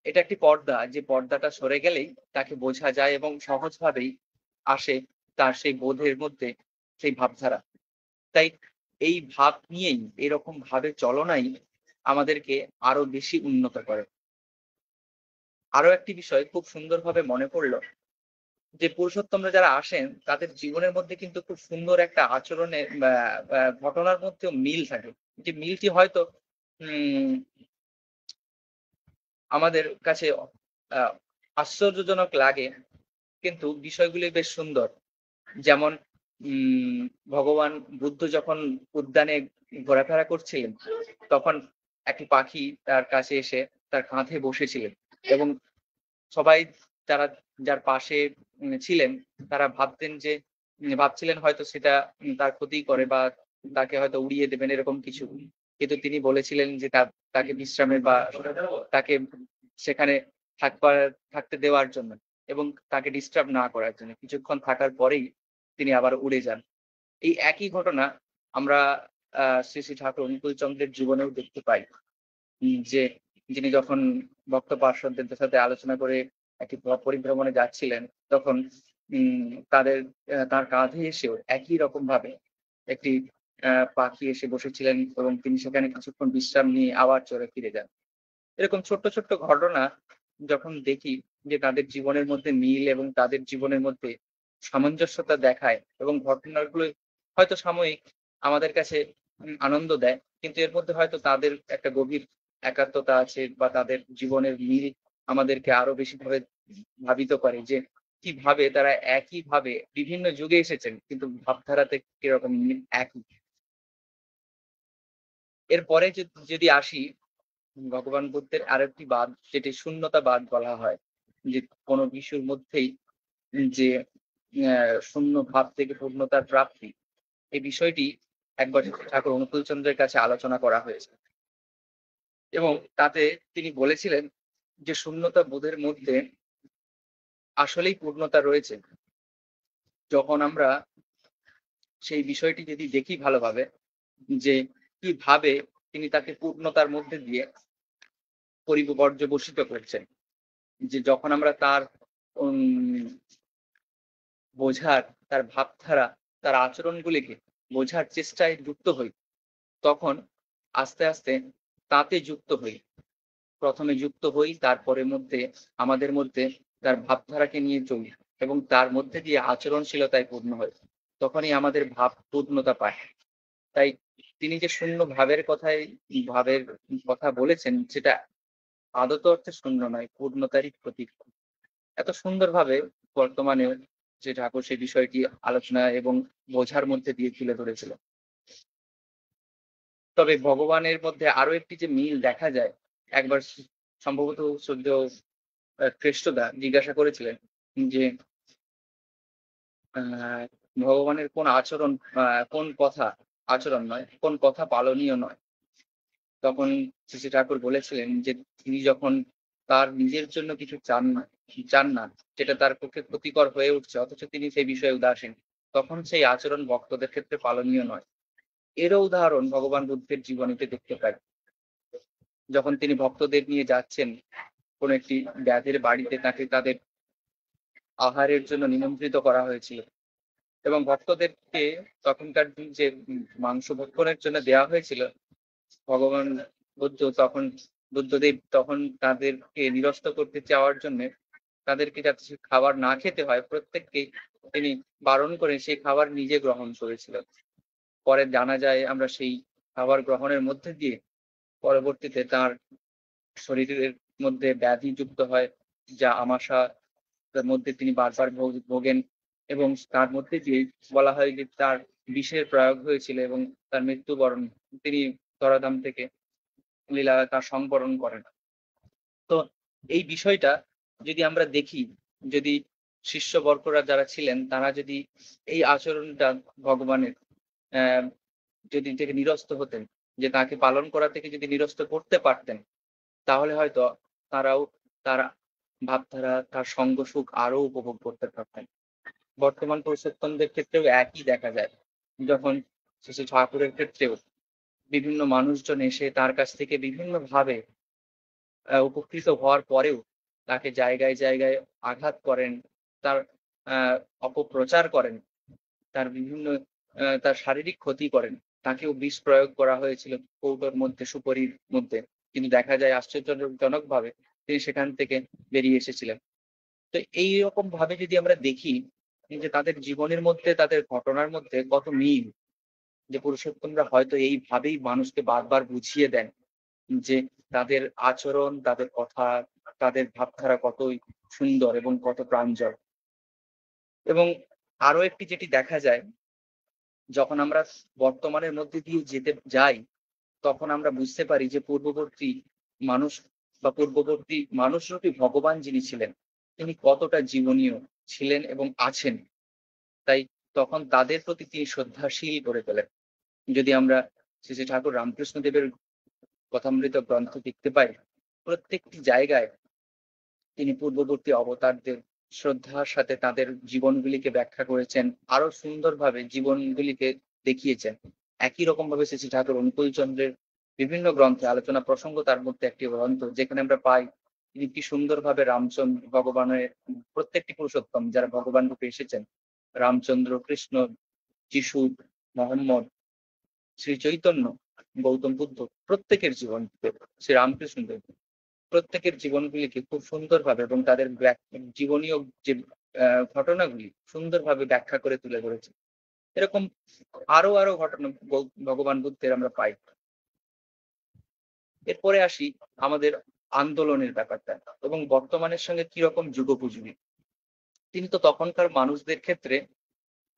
এটা একটি পর্দা, যে পর্দাটা সরে গেলেই তাকে বোঝা যায় এবং সহজভাবেই আসে তার সেই বোধের মধ্যে, সেই ভাবধারা। তাই এই ভাব নিয়েই, এরকম ভাবে চলনাই আমাদেরকে আরো বেশি উন্নত করে। আরো একটি বিষয় খুব সুন্দরভাবে মনে পড়লো, যে পুরুষোত্তমরা যারা আসেন তাদের জীবনের মধ্যে কিন্তু খুব সুন্দর একটা আচরণের ঘটনার মধ্যেও মিল থাকে। যে মিলটি হয়তো উম আমাদের কাছে আহ আশ্চর্যজনক লাগে, কিন্তু বিষয়গুলি বেশ সুন্দর। যেমন উম ভগবান বুদ্ধ যখন উদ্যানে ঘোরাফেরা করছিলেন, তখন একটি পাখি তার কাছে এসে তার কাঁধে বসেছিলেন, এবং সবাই যারা যার পাশে ছিলেন তারা ভাবছিলেন হয়তো সেটা তার ক্ষতি করে বা তাকে হয়তো উড়িয়ে দেবেন এরকম কিছু। কিন্তু তিনি বলেছিলেন যে তাকে বিশ্রামের বা তাকে সেখানে থাকতে দেওয়ার জন্য, এবং তাকে ডিস্টার্ব না করার জন্য। কিছুক্ষণ থাকার পরেই তিনি আবার উড়ে যান। এই একই ঘটনা আমরা শ্রী শ্রী ঠাকুর অনুকূল চন্দ্রের জীবনেও দেখতে পাই। যে যিনি যখন ভক্ত পার্ষদদের সাথে আলোচনা করে একটি পরিভ্রমণে যাচ্ছিলেন, তখন তাদের তার কাঁধে এসেও একই রকম ভাবে একটি পাখি এসে বসেছিলেন, এবং তিনি সেখানে কিছুক্ষণ বিশ্রাম নিয়ে আবার চলে ফিরে যান। এরকম ছোট্ট ছোট্ট ঘটনা যখন দেখি, যে তাদের জীবনের মধ্যে মিল এবং তাদের জীবনের মধ্যে সামঞ্জস্যতা দেখায়, এবং ঘটনাগুলো হয়তো সাময়িক আমাদের কাছে আনন্দ দেয়, কিন্তু এর মধ্যে হয়তো তাদের একটা গভীর একাত্মতা আছে, বা তাদের জীবনের মিল আমাদেরকে আরো বেশি ভাবে ভাবিত করে, যে কিভাবে তারা একই ভাবে বিভিন্ন যুগে এসেছেন, কিন্তু ভাবধারাতে কিরকম একই। এরপরে যদি আসি ভগবান বুদ্ধের আরেকটি বাদ, যেটি শূন্যতাবাদ বলা হয়, যে কোনো কিছুর মধ্যেই যে শূন্য ভাব থেকে পূর্ণতার প্রাপ্তি, এই বিষয়টি একবার ঠাকুর অনুকূল চন্দ্রের কাছে আলোচনা করা হয়েছে, এবং তাতে তিনি বলেছিলেন যে শূন্যতা বোধের মধ্যে আসলেই পূর্ণতা রয়েছে, যখন আমরা সেই বিষয়টি যদি দেখি ভালোভাবে, যে কিভাবে তিনি তাকে পূর্ণতার মধ্যে দিয়ে পর্যবসিত করছেন। যে যখন আমরা তার বোঝার, তার ভাবধারা, তার আচরণগুলিকে বোঝার চেষ্টায় যুক্ত হই, তখন আস্তে আস্তে তাতে যুক্ত হই। প্রথমে যুক্ত হই, তারপরে আমাদের মধ্যে তার ভাবধারাকে নিয়ে চলি, এবং তার মধ্যে দিয়ে আচরণশীলতায় পূর্ণ হয়। তখনই আমাদের ভাব পূর্ণতা পায়। তাই তিনি যে শূন্য ভাবের কথা বলেছেন, সেটা আদত অর্থে শূন্য নয়, পূর্ণতারই প্রতীক। এত সুন্দরভাবে বর্তমানে যে ঠাকুর সেই বিষয়টি আলোচনা এবং বোঝার মধ্যে দিয়ে তুলে ধরেছিল। তবে ভগবানের মধ্যে আরো একটি যে মিল দেখা যায়, একবার সম্ভবত শ্রদ্ধেয় কৃষ্ণদা জিজ্ঞাসা করেছিলেন যে ভগবানের কোন আচরণ, কোন কথা আচরণ নয়, কোন কথা পালনীয় নয়। তখন শ্রী ঠাকুর বলেছিলেন যে তিনি যখন তার নিজের জন্য কিছু চান না, যেটা তার পক্ষে ক্ষতিকর হয়ে উঠছে, অথচ তিনি সেই বিষয়ে উদাসীন, তখন সেই আচরণ ভক্তদের ক্ষেত্রে পালনীয় নয়। এরও উদাহরণ ভগবান বুদ্ধের জীবনীতে দেখতে পাই। যখন তিনি ভক্তদের নিয়ে যাচ্ছেন কোন একটি ব্যাধের বাড়িতে, তাকে তাদের আহারের জন্য নিমন্ত্রিত করা হয়েছিল, এবং ভক্তদেরকে তখনকার যে মাংস ভক্ষণের জন্য দেওয়া হয়েছিল, ভগবান বুদ্ধদেব তখন তাদেরকে নিরস্ত করতে চাওয়ার জন্য, তাদেরকে যাতে খাবার না খেতে হয়, প্রত্যেককেই তিনি বারণ করে সেই খাবার নিজে গ্রহণ করেছিল। পরে জানা যায়, আমরা সেই খাবার গ্রহণের মধ্যে দিয়ে পরবর্তীতে তার শরীরের মধ্যে ব্যাধি যুক্ত হয়, যা আমাশার মধ্যে তিনি বারবার ভোগেন, এবং তার মধ্যে দিয়ে বলা হয় যে তার বিষের প্রয়োগ হয়েছিল, এবং তার মৃত্যুবরণ, তিনি ধরাধাম থেকে লীলা তার সংবরণ করেন। তো এই বিষয়টা যদি আমরা দেখি, যদি শিষ্যবর্গরা যারা ছিলেন তারা যদি এই আচরণটা ভগবানের যদি থেকে নিরস্ত হতেন, যে তাকে পালন করা থেকে যদি নিরস্ত করতে পারতেন, তাহলে হয়তো তারাও তার ভাবধারা, তার সঙ্গ সুখ আরো উপভোগ করতে পারতেন। বর্তমান পুরুষোত্তমদের ক্ষেত্রেও একই দেখা যায়। যখন শ্রী ঠাকুরের ক্ষেত্রেও বিভিন্ন মানুষজন এসে তার কাছ থেকে বিভিন্ন ভাবে উপকৃত হওয়ার পরেও তাকে জায়গায় জায়গায় আঘাত করেন, তার অপপ্রচার করেন, তার বিভিন্ন তার শারীরিক ক্ষতি করেন, তাকেও বিষ প্রয়োগ করা হয়েছিল কৌটোর মধ্যে, সুপরির মধ্যে, কিন্তু দেখা যায় আশ্চর্যজনক ভাবে তিনি সেখান থেকে বেরিয়ে এসেছিলেন। তো এইরকম ভাবে যদি আমরা দেখি যে তাদের জীবনের মধ্যে, তাদের ঘটনার মধ্যে কত মিল, যে পুরুষোত্তমরা হয়তো এইভাবেই মানুষকে বারবার বুঝিয়ে দেন যে তাদের আচরণ, তাদের কথা, তাদের ভাবধারা কতই সুন্দর এবং কত প্রাঞ্জল। এবং আরো একটি যেটি দেখা যায়, যখন আমরা বর্তমানের মধ্যে দিয়ে যেতে যাই, তখন আমরা বুঝতে পারি যে পূর্ববর্তী মানুষ বা পূর্ববর্তী মানুষরূপী ভগবান যিনি ছিলেন, তিনি কতটা জীবনীয় ছিলেন এবং আছেন। তাই তখন তাদের প্রতি তিনি শ্রদ্ধাশীল করে তোলেন। যদি আমরা শ্রী শ্রী ঠাকুর রামকৃষ্ণ দেবের কথামৃত গ্রন্থ দেখতে পাই, প্রত্যেকটি জায়গায় তিনি পূর্ববর্তী অবতারদের শ্রদ্ধার সাথে তাদের জীবনগুলিকে ব্যাখ্যা করেছেন, আরো সুন্দরভাবে জীবনগুলিকে দেখিয়েছেন। একই রকম ভাবে শ্রী শ্রী ঠাকুর অনুকূল চন্দ্রের বিভিন্ন গ্রন্থে আলোচনা প্রসঙ্গ, তার মধ্যে একটি গ্রন্থ যেখানে আমরা পাই তিনি কি সুন্দরভাবে রামচন্দ্র ভগবানের প্রত্যেকটি পুরুষোত্তম যারা ভগবান রূপে এসেছেন, রামচন্দ্র, কৃষ্ণ, যিশু, মোহাম্মদ, শ্রী চৈতন্য, গৌতম বুদ্ধ, প্রত্যেকের জীবন, শ্রী রামকৃষ্ণ দেব, প্রত্যেকের জীবনগুলিকে খুব সুন্দরভাবে এবং তাদের জীবনীয় যে ঘটনাগুলি সুন্দরভাবে ব্যাখ্যা করে তুলে ধরেছে। এরকম আরো আরো ঘটনা ভগবান বুদ্ধের আমরা পাই। এরপরে আসি আমাদের আন্দোলনের ব্যাপারটা এবং বর্তমানের সঙ্গে কিরকম যুগোপযোগী। তিনি তো তখনকার মানুষদের ক্ষেত্রে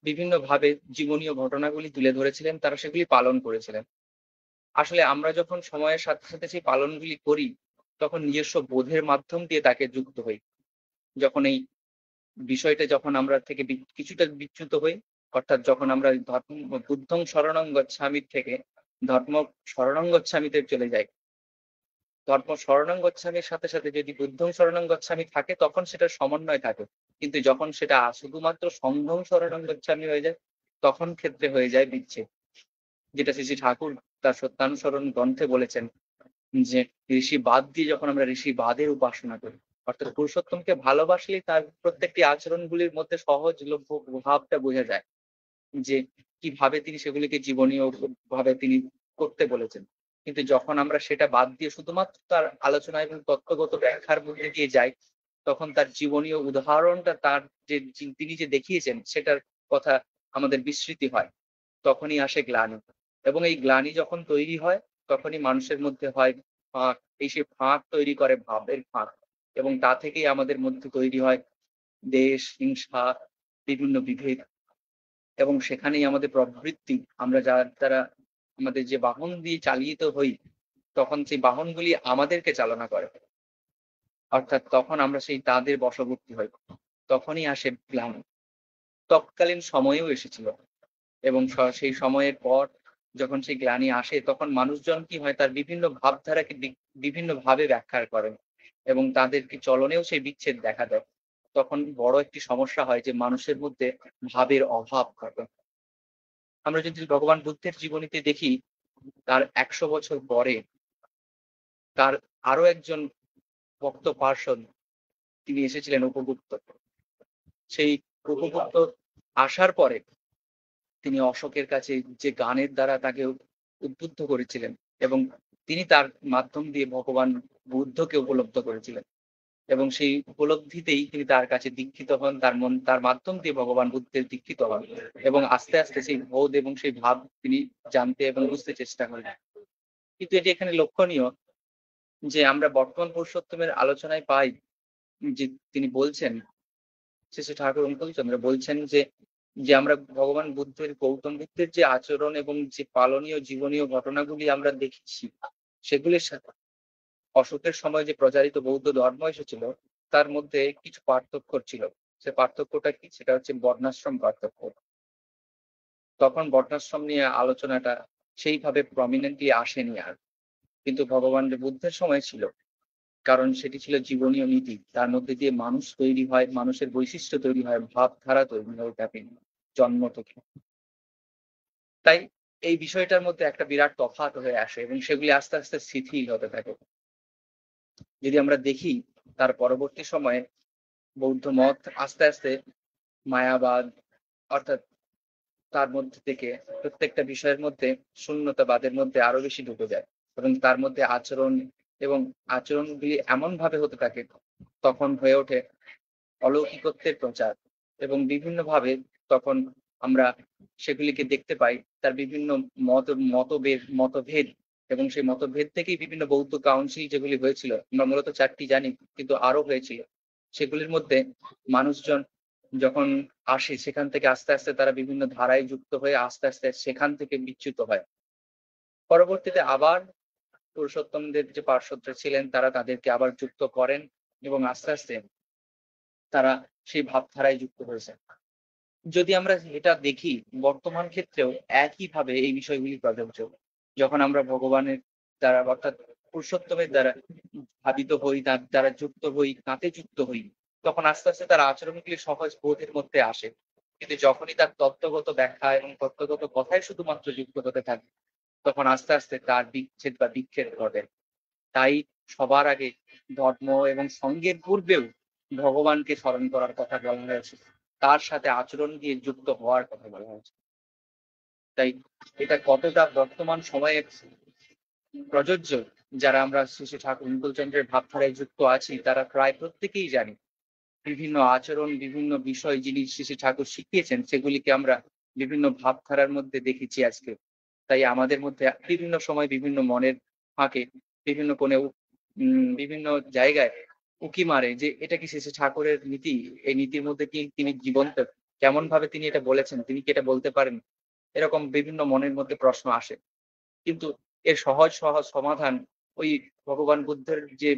বিভিন্ন ভাবে জীবনীয় ঘটনাগুলি তুলে ধরেছিলেন, তারা সেগুলি পালন করেছিলেন। আসলে আমরা যখন সময়ের সাথে সাথে সেই পালনগুলি করি, তখন নিজস্ব বোধের মাধ্যম দিয়ে তাকে যুক্ত হই। যখন এই বিষয়টা যখন আমরা থেকে কিছুটা বিচ্যুত হই, অর্থাৎ যখন আমরা বুদ্ধং শরণং গচ্ছামি থেকে ধর্ম শরণং গচ্ছামিতে চলে যাই, ধর্ম শরণং গচ্ছামির সাথে সাথে যদি বুদ্ধং শরণং গচ্ছামি থাকে, তখন সেটা সমন্বয় থাকে। কিন্তু যখন সেটা শুধুমাত্র সংঘং শরণং গচ্ছামি হয়ে যায়, তখন ক্ষেত্রে হয়ে যায় বিচ্ছেদ। যেটা শ্রী শ্রী ঠাকুর তার সত্যানুসরণ গ্রন্থে বলেছেন যে ঋষি বাদ দিয়ে যখন আমরা ঋষি বাদের উপাসনা করি, অর্থাৎ পুরুষোত্তমকে ভালোবাসলেই তার প্রত্যেকটি আচরণগুলির মধ্যে সহজলভ্য ভাবটা বোঝা যায় যে কিভাবে তিনি সেগুলিকে জীবনীয় ভাবে তিনি করতে বলেছেন। কিন্তু যখন আমরা সেটা বাদ দিয়ে শুধুমাত্র তার আলোচনা এবং তত্ত্বগত ব্যাখ্যার মধ্যে দিয়ে যাই, তখন তার জীবনীয় উদাহরণটা, তার যে তিনি যে দেখিয়েছেন সেটার কথা আমাদের বিস্মৃতি হয়। তখনই আসে গ্লানি, এবং এই গ্লানি যখন তৈরি হয়, তখনই মানুষের মধ্যে হয় ফাঁক। এই সে ফাঁক তৈরি করে ভাবের ফাঁক, এবং তা থেকেই আমাদের মধ্যে তৈরি হয় দেশ, হিংসা, বিভিন্ন বিভেদ, এবং সেখানেই আমাদের প্রবৃত্তি, আমরা যার দ্বারা আমাদের যে বাহন দিয়ে চালিত হই, তখন সেই বাহনগুলি আমাদেরকে চালনা করে, অর্থাৎ তখন আমরা সেই তাদের বশবর্তী হই। তখনই আসে গ্লানি। তৎকালীন সময়েও এসেছিল, এবং সেই সময়ের পর যখন সেই গ্লানি আসে, তখন মানুষজন কি হয়, তার বিভিন্ন ভাবধারাকে বিভিন্ন ভাবে ব্যাখ্যা করেন, এবং তাদের কি চলনেও সেই বিচ্ছেদ দেখা দেয়। তখন বড় একটি সমস্যা হয় যে মানুষের মধ্যে ভাবের অভাব ঘটে। আমরা যদি ভগবান বুদ্ধের জীবনীতে দেখি, তার 100 বছর পরে তার আরো একজন ভক্ত পার্ষদ তিনি এসেছিলেন, উপগুপ্ত। সেই উপগুপ্ত আসার পরে তিনি অশোকের কাছে যে গানের দ্বারা তাকে উদ্বুদ্ধ করেছিলেন, এবং তিনি তার মাধ্যম দিয়ে ভগবান বুদ্ধকে উপলব্ধ করেছিলেন, এবং সেই উপলব্ধিতেই তিনি তার কাছে দীক্ষিত হন, তার মাধ্যম দিয়ে ভগবান বুদ্ধের দীক্ষিত হন, এবং আস্তে আস্তে সেই বোধ এবং সেই ভাব তিনি জানতে এবং বুঝতে চেষ্টা করেন। কিন্তু এটি এখানে লক্ষণীয় যে আমরা বর্তমান পুরুষোত্তমের আলোচনায় পাই যে তিনি বলছেন, শ্রী শ্রী ঠাকুর অনুকূল চন্দ্র বলছেন যে যে আমরা ভগবান বুদ্ধের, গৌতম বুদ্ধের যে আচরণ এবং যে পালনীয় জীবনীয় ঘটনাগুলি আমরা দেখেছি, সেগুলির সাথে অশোকের সময় যে প্রচারিত বৌদ্ধ ধর্ম এসেছিল, তার মধ্যে কিছু পার্থক্য ছিল। সে পার্থক্যটা কি? সেটা হচ্ছে বর্ণাশ্রম পার্থক্য। তখন বর্ণাশ্রম নিয়ে আলোচনাটা সেইভাবে প্রমিনেন্টলি আসেনি আর, কিন্তু ভগবান বুদ্ধের সময় ছিল, কারণ সেটি ছিল জীবনীয় নীতি। তার মধ্যে দিয়ে মানুষ তৈরি হয়, মানুষের বৈশিষ্ট্য তৈরি হয়, ভাবধারা তৈরি হয় ব্যাপী জন্ম থেকে। তাই এই বিষয়টার মধ্যে একটা বিরাট তফাৎ হয়ে আসে, এবং সেগুলি আস্তে আস্তে শিথিল হতে থাকে। যদি আমরা দেখি, তার পরবর্তী সময়ে বৌদ্ধ মত আস্তে আস্তে মায়াবাদ, অর্থাৎ তার মধ্যে থেকে প্রত্যেকটা বিষয়ের মধ্যে শূন্যতাবাদের মধ্যে আরো বেশি ঢুকে যায় এবং তার মধ্যে আচরণ এবং আচরণগুলি এমন ভাবে হতে থাকে, তখন হয়ে ওঠে অলৌকিকত্বের প্রচার এবং বিভিন্ন ভাবে তখন আমরা সেগুলিকে দেখতে পাই। তার বিভিন্ন মতভেদ এবং সেই মতভেদ থেকেই বিভিন্ন বৌদ্ধ কাউন্সিল যেগুলি হয়েছিল, আমরা মূলত 4টি জানি, কিন্তু আরো হয়েছিল। সেগুলির মধ্যে মানুষজন যখন আসে, সেখান থেকে আস্তে আস্তে তারা বিভিন্ন ধারায় যুক্ত হয়ে আস্তে আস্তে সেখান থেকে বিচ্যুত হয়। পরবর্তীতে আবার পুরুষোত্তমদের যে পার্শ্বদরা ছিলেন তারা তাদেরকে আবার যুক্ত করেন এবং আস্তে আস্তে তারা সেই ভাবধারায় যুক্ত হয়েছে। যদি আমরা এটা দেখি, বর্তমান ক্ষেত্রেও একইভাবে এই বিষয়গুলি প্রযোজ্য। যখন আমরা ভগবানের দ্বারা অর্থাৎ পুরুষোত্তমের দ্বারা ভাবিত হই, তার দ্বারা যুক্ত হই, তাতে যুক্ত হই, তখন আস্তে আস্তে তার আচরণগুলি সহজ বোধের মধ্যে আসে। কিন্তু যখনই তার তত্ত্বগত ব্যাখ্যা এবং তত্ত্বগত কথায় শুধুমাত্র যুক্ত হতে থাকে, তখন আস্তে আস্তে তার বিচ্ছেদ বা বিক্ষেপ ঘটে। তাই সবার আগে ধর্ম এবং সঙ্গের পূর্বেও ভগবানকে স্মরণ করার কথা বলা হয়েছে, তার সাথে আচরণ দিয়ে যুক্ত হওয়ার কথা বলা হয়েছে। তাই এটা কতটা বর্তমান সময়ে প্রযোজ্য, যারা আমরা শ্রী শ্রী ঠাকুর অনুকূলচন্দ্রের ভাবধারায় যুক্ত আছি, তারা প্রায় প্রত্যেকেই জানি বিভিন্ন আচরণ, বিভিন্ন বিষয় যিনি শ্রী শ্রী ঠাকুর শিখিয়েছেন, সেগুলিকে আমরা বিভিন্ন ভাবধারার মধ্যে দেখেছি আজকে। তাই আমাদের মধ্যে বিভিন্ন সময় বিভিন্ন মনের ফাঁকে বিভিন্ন কোণে বিভিন্ন জায়গায় উকি মারে যে এটা কি শ্রী শ্রী ঠাকুরের নীতি, এই নীতির মধ্যে কি তিনি জীবন্ত, কেমন ভাবে তিনি এটা বলেছেন, তিনি কি এটা বলতে পারেন, এরকম বিভিন্ন মনের মধ্যে প্রশ্ন আসে। কিন্তু এর সহজ সহজ সমাধান ওই ভগবান বুদ্ধের যে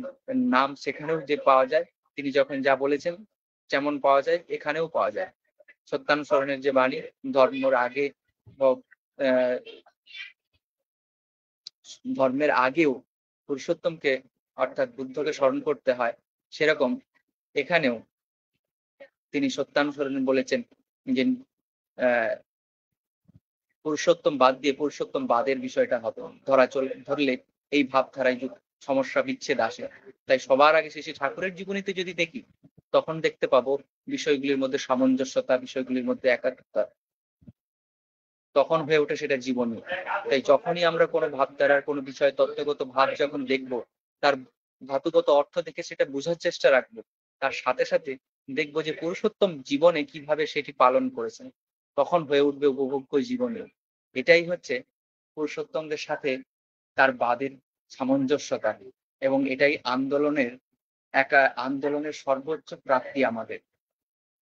নাম, সেখানেও যে পাওয়া যায়, তিনি যখন যা বলেছেন যেমন পাওয়া যায় এখানেও পাওয়া যায়। সত্যানুসরণের যে বাণী, ধর্মের আগে আহ, ধর্মের আগেও পুরুষোত্তমকে অর্থাৎ বুদ্ধকে স্মরণ করতে হয়, সেরকম এখানেও তিনি সত্যানুসরণ বলেছেন যে পুরুষোত্তম বাদ দিয়ে পুরুষোত্তম বাদের বিষয়টা হবে ধরলে এই ভাবধারায় সমস্যা বিচ্ছেদ আসে। তাই সবার আগে শ্রী ঠাকুরের জীবনীতে যদি দেখি, তখন দেখতে পাবো বিষয়গুলির মধ্যে সামঞ্জস্যতা, বিষয়গুলির মধ্যে একাত্মতা, তখন হয়ে ওঠে সেটা জীবনী। তাই যখনই আমরা কোনো ভাবধারার কোনো বিষয় তত্ত্বগত ভাব যখন দেখবো, তার ধাতুগত অর্থ দেখে সেটা বোঝার চেষ্টা রাখবো, তার সাথে সাথে দেখবো যে পুরুষোত্তম জীবনে কিভাবে সেটি পালন করেছেন, তখন হয়ে উঠবে উপভোগ্য জীবনে। এটাই হচ্ছে পুরুষোত্তমদের সাথে তার বাদের সামঞ্জস্যতা, এবং এটাই আন্দোলনের সর্বোচ্চ প্রাপ্তি আমাদের।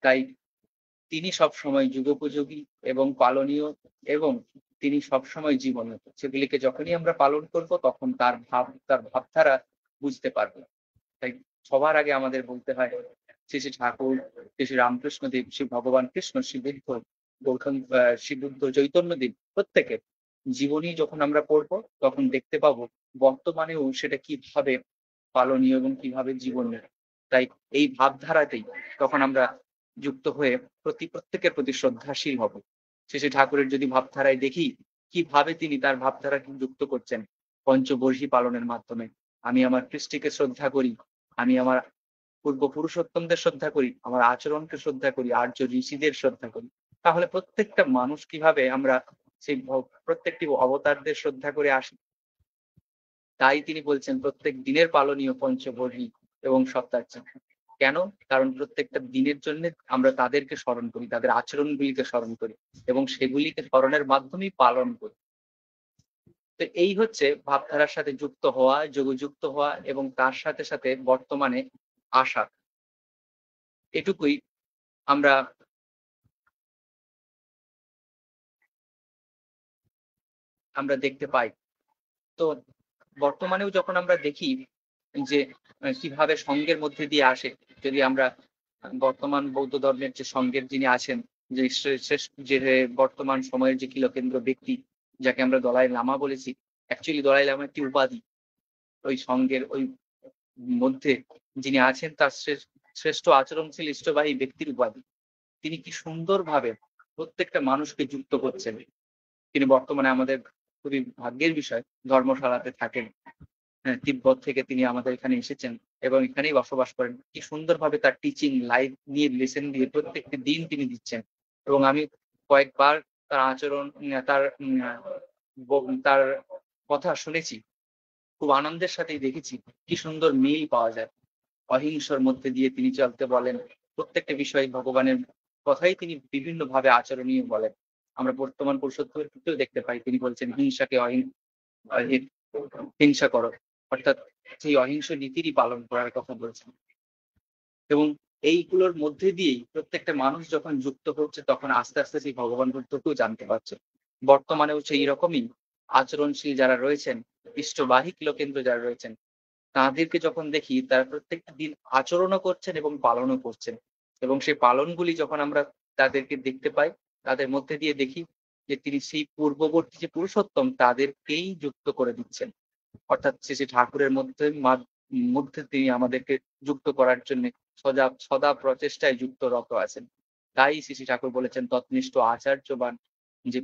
তাই তিনি সব সময় যুগোপযোগী এবং পালনীয়, এবং তিনি সবসময় জীবনীয়। সেগুলিকে যখনই আমরা পালন করব, তখন তার ভাবধারা বুঝতে পারবো। তাই সবার আগে আমাদের বলতে হয় শ্রী শ্রী ঠাকুর, শ্রী শ্রী রামকৃষ্ণ দেব, শ্রী ভগবান কৃষ্ণ, শ্রী বুদ্ধ, শ্রী বুদ্ধ চৈতন্য দেব, প্রত্যেকের জীবনী যখন আমরা পড়বো, তখন দেখতে পাবো বর্তমানেও সেটা কিভাবে পালনীয় এবং কিভাবে জীবনীয়। তাই এই ভাবধারাতেই তখন আমরা যুক্ত হয়ে প্রত্যেকের প্রতি শ্রদ্ধাশীল হব। শ্রী ঠাকুরের যদি ভাবধারায় দেখি কিভাবে তিনি তার ভাবধারাকে যুক্ত করছেন পঞ্চবর্ষী পালনের মাধ্যমে, আমি আমার কৃষ্টিকে শ্রদ্ধা করি, আমি আমার পূর্ব পুরুষোত্তমদের শ্রদ্ধা করি, আমার আচরণকে শ্রদ্ধা করি, আর্য ঋষিদের শ্রদ্ধা করি, তাহলে প্রত্যেকটা মানুষ কিভাবে আমরা সেই প্রত্যেকটি অবতারদের শ্রদ্ধা করে আসি। তাই তিনি বলছেন প্রত্যেক দিনের পালনীয় পঞ্চবর্ষী এবং সপ্তাহ। কেন? কারণ প্রত্যেকটা দিনের জন্য আমরা তাদেরকে স্মরণ করি, তাদের আচরণগুলিকে স্মরণ করি এবং সেগুলিকে স্মরণের মাধ্যমেই পালন করি। তো এই হচ্ছে ভাবধারার সাথে যুক্ত হওয়া, যোগযুক্ত হওয়া এবং তার সাথে সাথে বর্তমানে আসা। এটুকুই আমরা দেখতে পাই। তো বর্তমানেও যখন আমরা দেখি যে কিভাবে সঙ্গের মধ্যে দিয়ে আসে, যদি আমরা বর্তমান বৌদ্ধ ধর্মের যে সঙ্গের যিনি আছেন, যে বর্তমান সময়ের যে কিলকেন্দ্র ব্যক্তি, যাকে আমরা দলাই লামা বলেছি, অ্যাকচুয়ালি দলাই লামা একটি উপাধি। ওই সঙ্গের ওই মধ্যে যিনি আছেন, তার শ্রেষ্ঠ আচরণশীল ইষ্টবাহী ব্যক্তির উপাধি। তিনি কি সুন্দরভাবে প্রত্যেকটা মানুষকে যুক্ত করছেন। তিনি বর্তমানে আমাদের খুবই ভাগ্যের বিষয় ধর্মশালাতে থাকেন, তিব্বত থেকে তিনি আমাদের এখানে এসেছেন এবং এখানেই বসবাস করেন। কি সুন্দরভাবে তার টিচিং লাইভ নিয়ে লেসেন দিয়ে প্রত্যেকটি দিন তিনি দিচ্ছেন এবং আমি কয়েকবার তার আচরণ তার কথা শুনেছি, খুব আনন্দের সাথেই দেখেছি কি সুন্দর মিল পাওয়া যায়। অহিংসার মধ্যে দিয়ে তিনি চলতে বলেন, প্রত্যেকটা বিষয়ে ভগবানের কথাই তিনি বিভিন্ন ভাবে আচরণীয় বলেন। আমরা বর্তমান পুরুষোত্তমের ক্ষেত্রেও দেখতে পাই, তিনি বলছেন হিংসাকে হিংসা করো, অর্থাৎ সেই অহিংস নীতিরই পালন করার কথা বলছেন। এবং এইগুলোর মধ্যে দিয়েই প্রত্যেকটা মানুষ যখন যুক্ত হচ্ছে তখন আস্তে আস্তে সেই ভগবান বুদ্ধকেও জানতে পারছে। বর্তমানেও সেই রকমই আচরণশীল যারা রয়েছেন, পৃষ্ঠবাহী কিলোকেন্দ্র যারা রয়েছেন, তাদেরকে যখন দেখি তারা প্রত্যেকটা দিন আচরণও করছেন এবং পালনও করছেন। এবং সেই পালনগুলি যখন আমরা তাদেরকে দেখতে পাই, তাদের মধ্যে দিয়ে দেখি যে তিনি সেই পূর্ববর্তী যে পুরুষোত্তম তাদেরকেই যুক্ত করে দিচ্ছেন, অর্থাৎ শ্রী ঠাকুরের মধ্যে তিনি আমাদেরকে যুক্ত করার জন্য সদা প্রচেষ্টায় যুক্তরত আছেন। তাই শ্রী ঠাকুর বলেছেন তৎনিষ্ঠ আচার্যবান, যে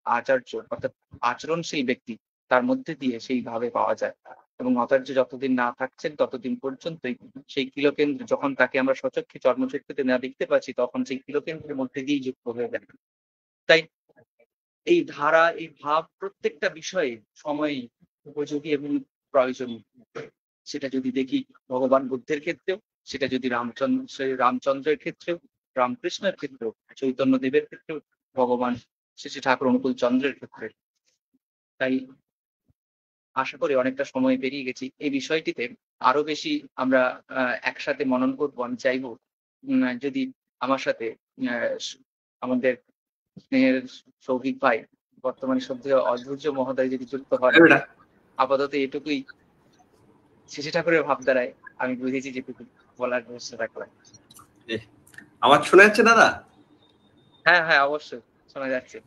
আচার্য অর্থাৎ আচরণশীল ব্যক্তি, তার মধ্যে দিয়ে সেইভাবে পাওয়া যায়। এবং আচার্য যতদিন না থাকছেন ততদিন পর্যন্তই সেই কিলোকেন্দ্র, যখন তাকে আমরা সচক্ষে চর্মচক্ষুতে না দেখতে পাচ্ছি, তখন সেই কিলোকেন্দ্রের মধ্যে দিয়েই যুক্ত হয়ে যান। তাই এই ধারা, এই ভাব প্রত্যেকটা বিষয়ে সময়ই উপযোগী এবং প্রয়োজনীয়। সেটা যদি দেখি ভগবান বুদ্ধের ক্ষেত্রেও, সেটা যদি রামচন্দ্রের ক্ষেত্রেও, রামকৃষ্ণের ক্ষেত্রেও, চৈতন্য দেবের ক্ষেত্রেও, ভগবান শ্রী ঠাকুর অনুকূল চন্দ্রের ক্ষেত্রে। তাই আশা করি অনেকটা সময় পেরিয়ে গেছি। এই বিষয়টিতে আরো বেশি আমরা একসাথে মনন করবো। আমি চাইবো যদি আমার সাথে আমাদের স্নেহের সৌভিক ভাই, বর্তমানে শ্রদ্ধেয় অধৈর্য মহোদয় যদি যুক্ত হয়। আপাতত এটুকুই শ্রী ঠাকুরের ভাবধারায় আমি বুঝেছি যেটুকু বলার ব্যবস্থা রাখলাম। আওয়াজ শোনা যাচ্ছে দাদা? হ্যাঁ হ্যাঁ, অবশ্যই শোনা যাচ্ছে।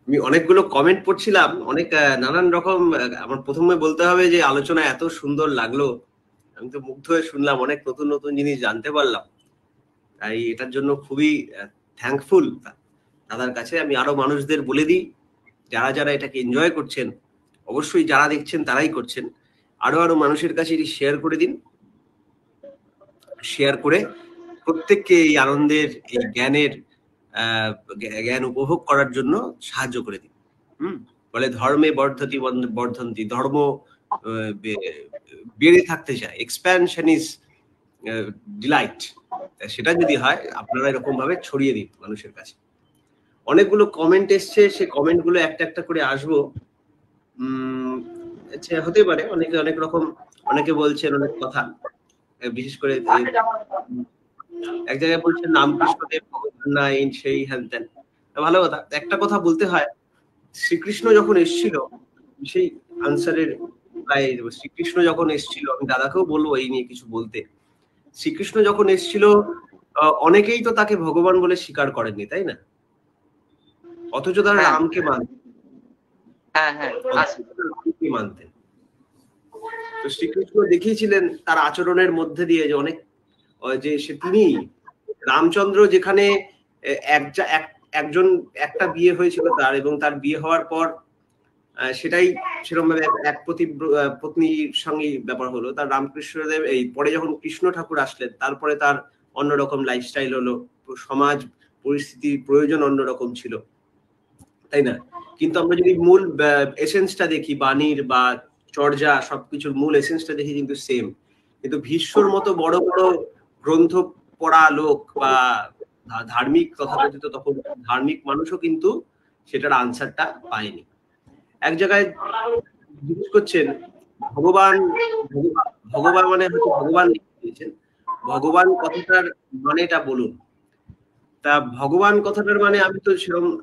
আমি অনেকগুলো কমেন্ট পড়ছিলাম, অনেক নানান রকম। আমার প্রথমে বলতে হবে যে আলোচনা এত সুন্দর লাগলো, আমি তো মুগ্ধ হয়ে শুনলাম, অনেক নতুন নতুন জিনিস জানতে পারলাম। তাই এটার জন্য খুবই থ্যাঙ্কফুল দাদার কাছে। আমি আরো মানুষদের বলে দিই, যারা যারা এটাকে এনজয় করছেন, অবশ্যই যারা দেখছেন তারাই করছেন, আরো আরো মানুষের কাছে এটি শেয়ার করে দিন। শেয়ার করে প্রত্যেককে এই আনন্দের, এই জ্ঞান উপভোগ করার জন্য সাহায্য করে দিন। বলে ধর্মে বর্ধন্তি, ধর্ম বেড়ে থাকতে চায়, এক্সপ্যানশন ইজ ডিলাইট। সেটা যদি হয় আপনারা এরকম ভাবে ছড়িয়ে দিন মানুষের কাছে। অনেকগুলো কমেন্ট এসছে, সে কমেন্ট গুলো একটা একটা করে আসবো। আচ্ছা, হতে পারে অনেকে অনেক রকম, অনেকে বলছেন অনেক কথা। বিশেষ করে এক জায়গায় বলছেন রামকৃষ্ণদেব ভগবান না, সেই হ্যান ত্যান। ভালো কথা। একটা কথা বলতে হয়, শ্রীকৃষ্ণ যখন এসেছিল, সেই আনসারের শ্রীকৃষ্ণ যখন এসেছিল, আমি দাদাকেও বলবো এই নিয়ে কিছু বলতে। শ্রীকৃষ্ণ যখন এসেছিল অনেকেই তো তাকে ভগবান বলে স্বীকার করেননি, তাই না? অথচ তারা রামকে মানতেন। তো শ্রীকৃষ্ণ দেখিয়েছিলেন তার আচরণের মধ্যে দিয়ে যে অনেক, যে তিনি রামচন্দ্র যেখানে একটা বিয়ে হয়েছিল তার, এবং তার বিয়ে হওয়ার পর সেটাই সেরকম ভাবে এক পত্নীর সঙ্গে ব্যাপার হলো। তার রামকৃষ্ণদেব এই পরে যখন কৃষ্ণ ঠাকুর আসলেন, তারপরে তার অন্যরকম লাইফস্টাইল হলো, সমাজ পরিস্থিতির প্রয়োজন অন্যরকম ছিল, তাই না? কিন্তু আমরা যদি মূল এসেন্সটা দেখি, বাণীর বা চর্যা, সবকিছুর মূল এসেন্সটা দেখি কিন্তু সেম। কিন্তু ভীষ্মর মতো বড় বড় গ্রন্থ পড়া লোক বা ধার্মিক, তথাকথিত তখন ধার্মিক মানুষও কিন্তু সেটার আনসারটা পায়নি। এক জায়গায় জিজ্ঞেস করছেন ভগবান মানে হয়তো ভগবান দিয়েছেন, ভগবান কথাটার মানেটা বলুন। তা ভগবান কথাটার মানে আমি তো সেরকম,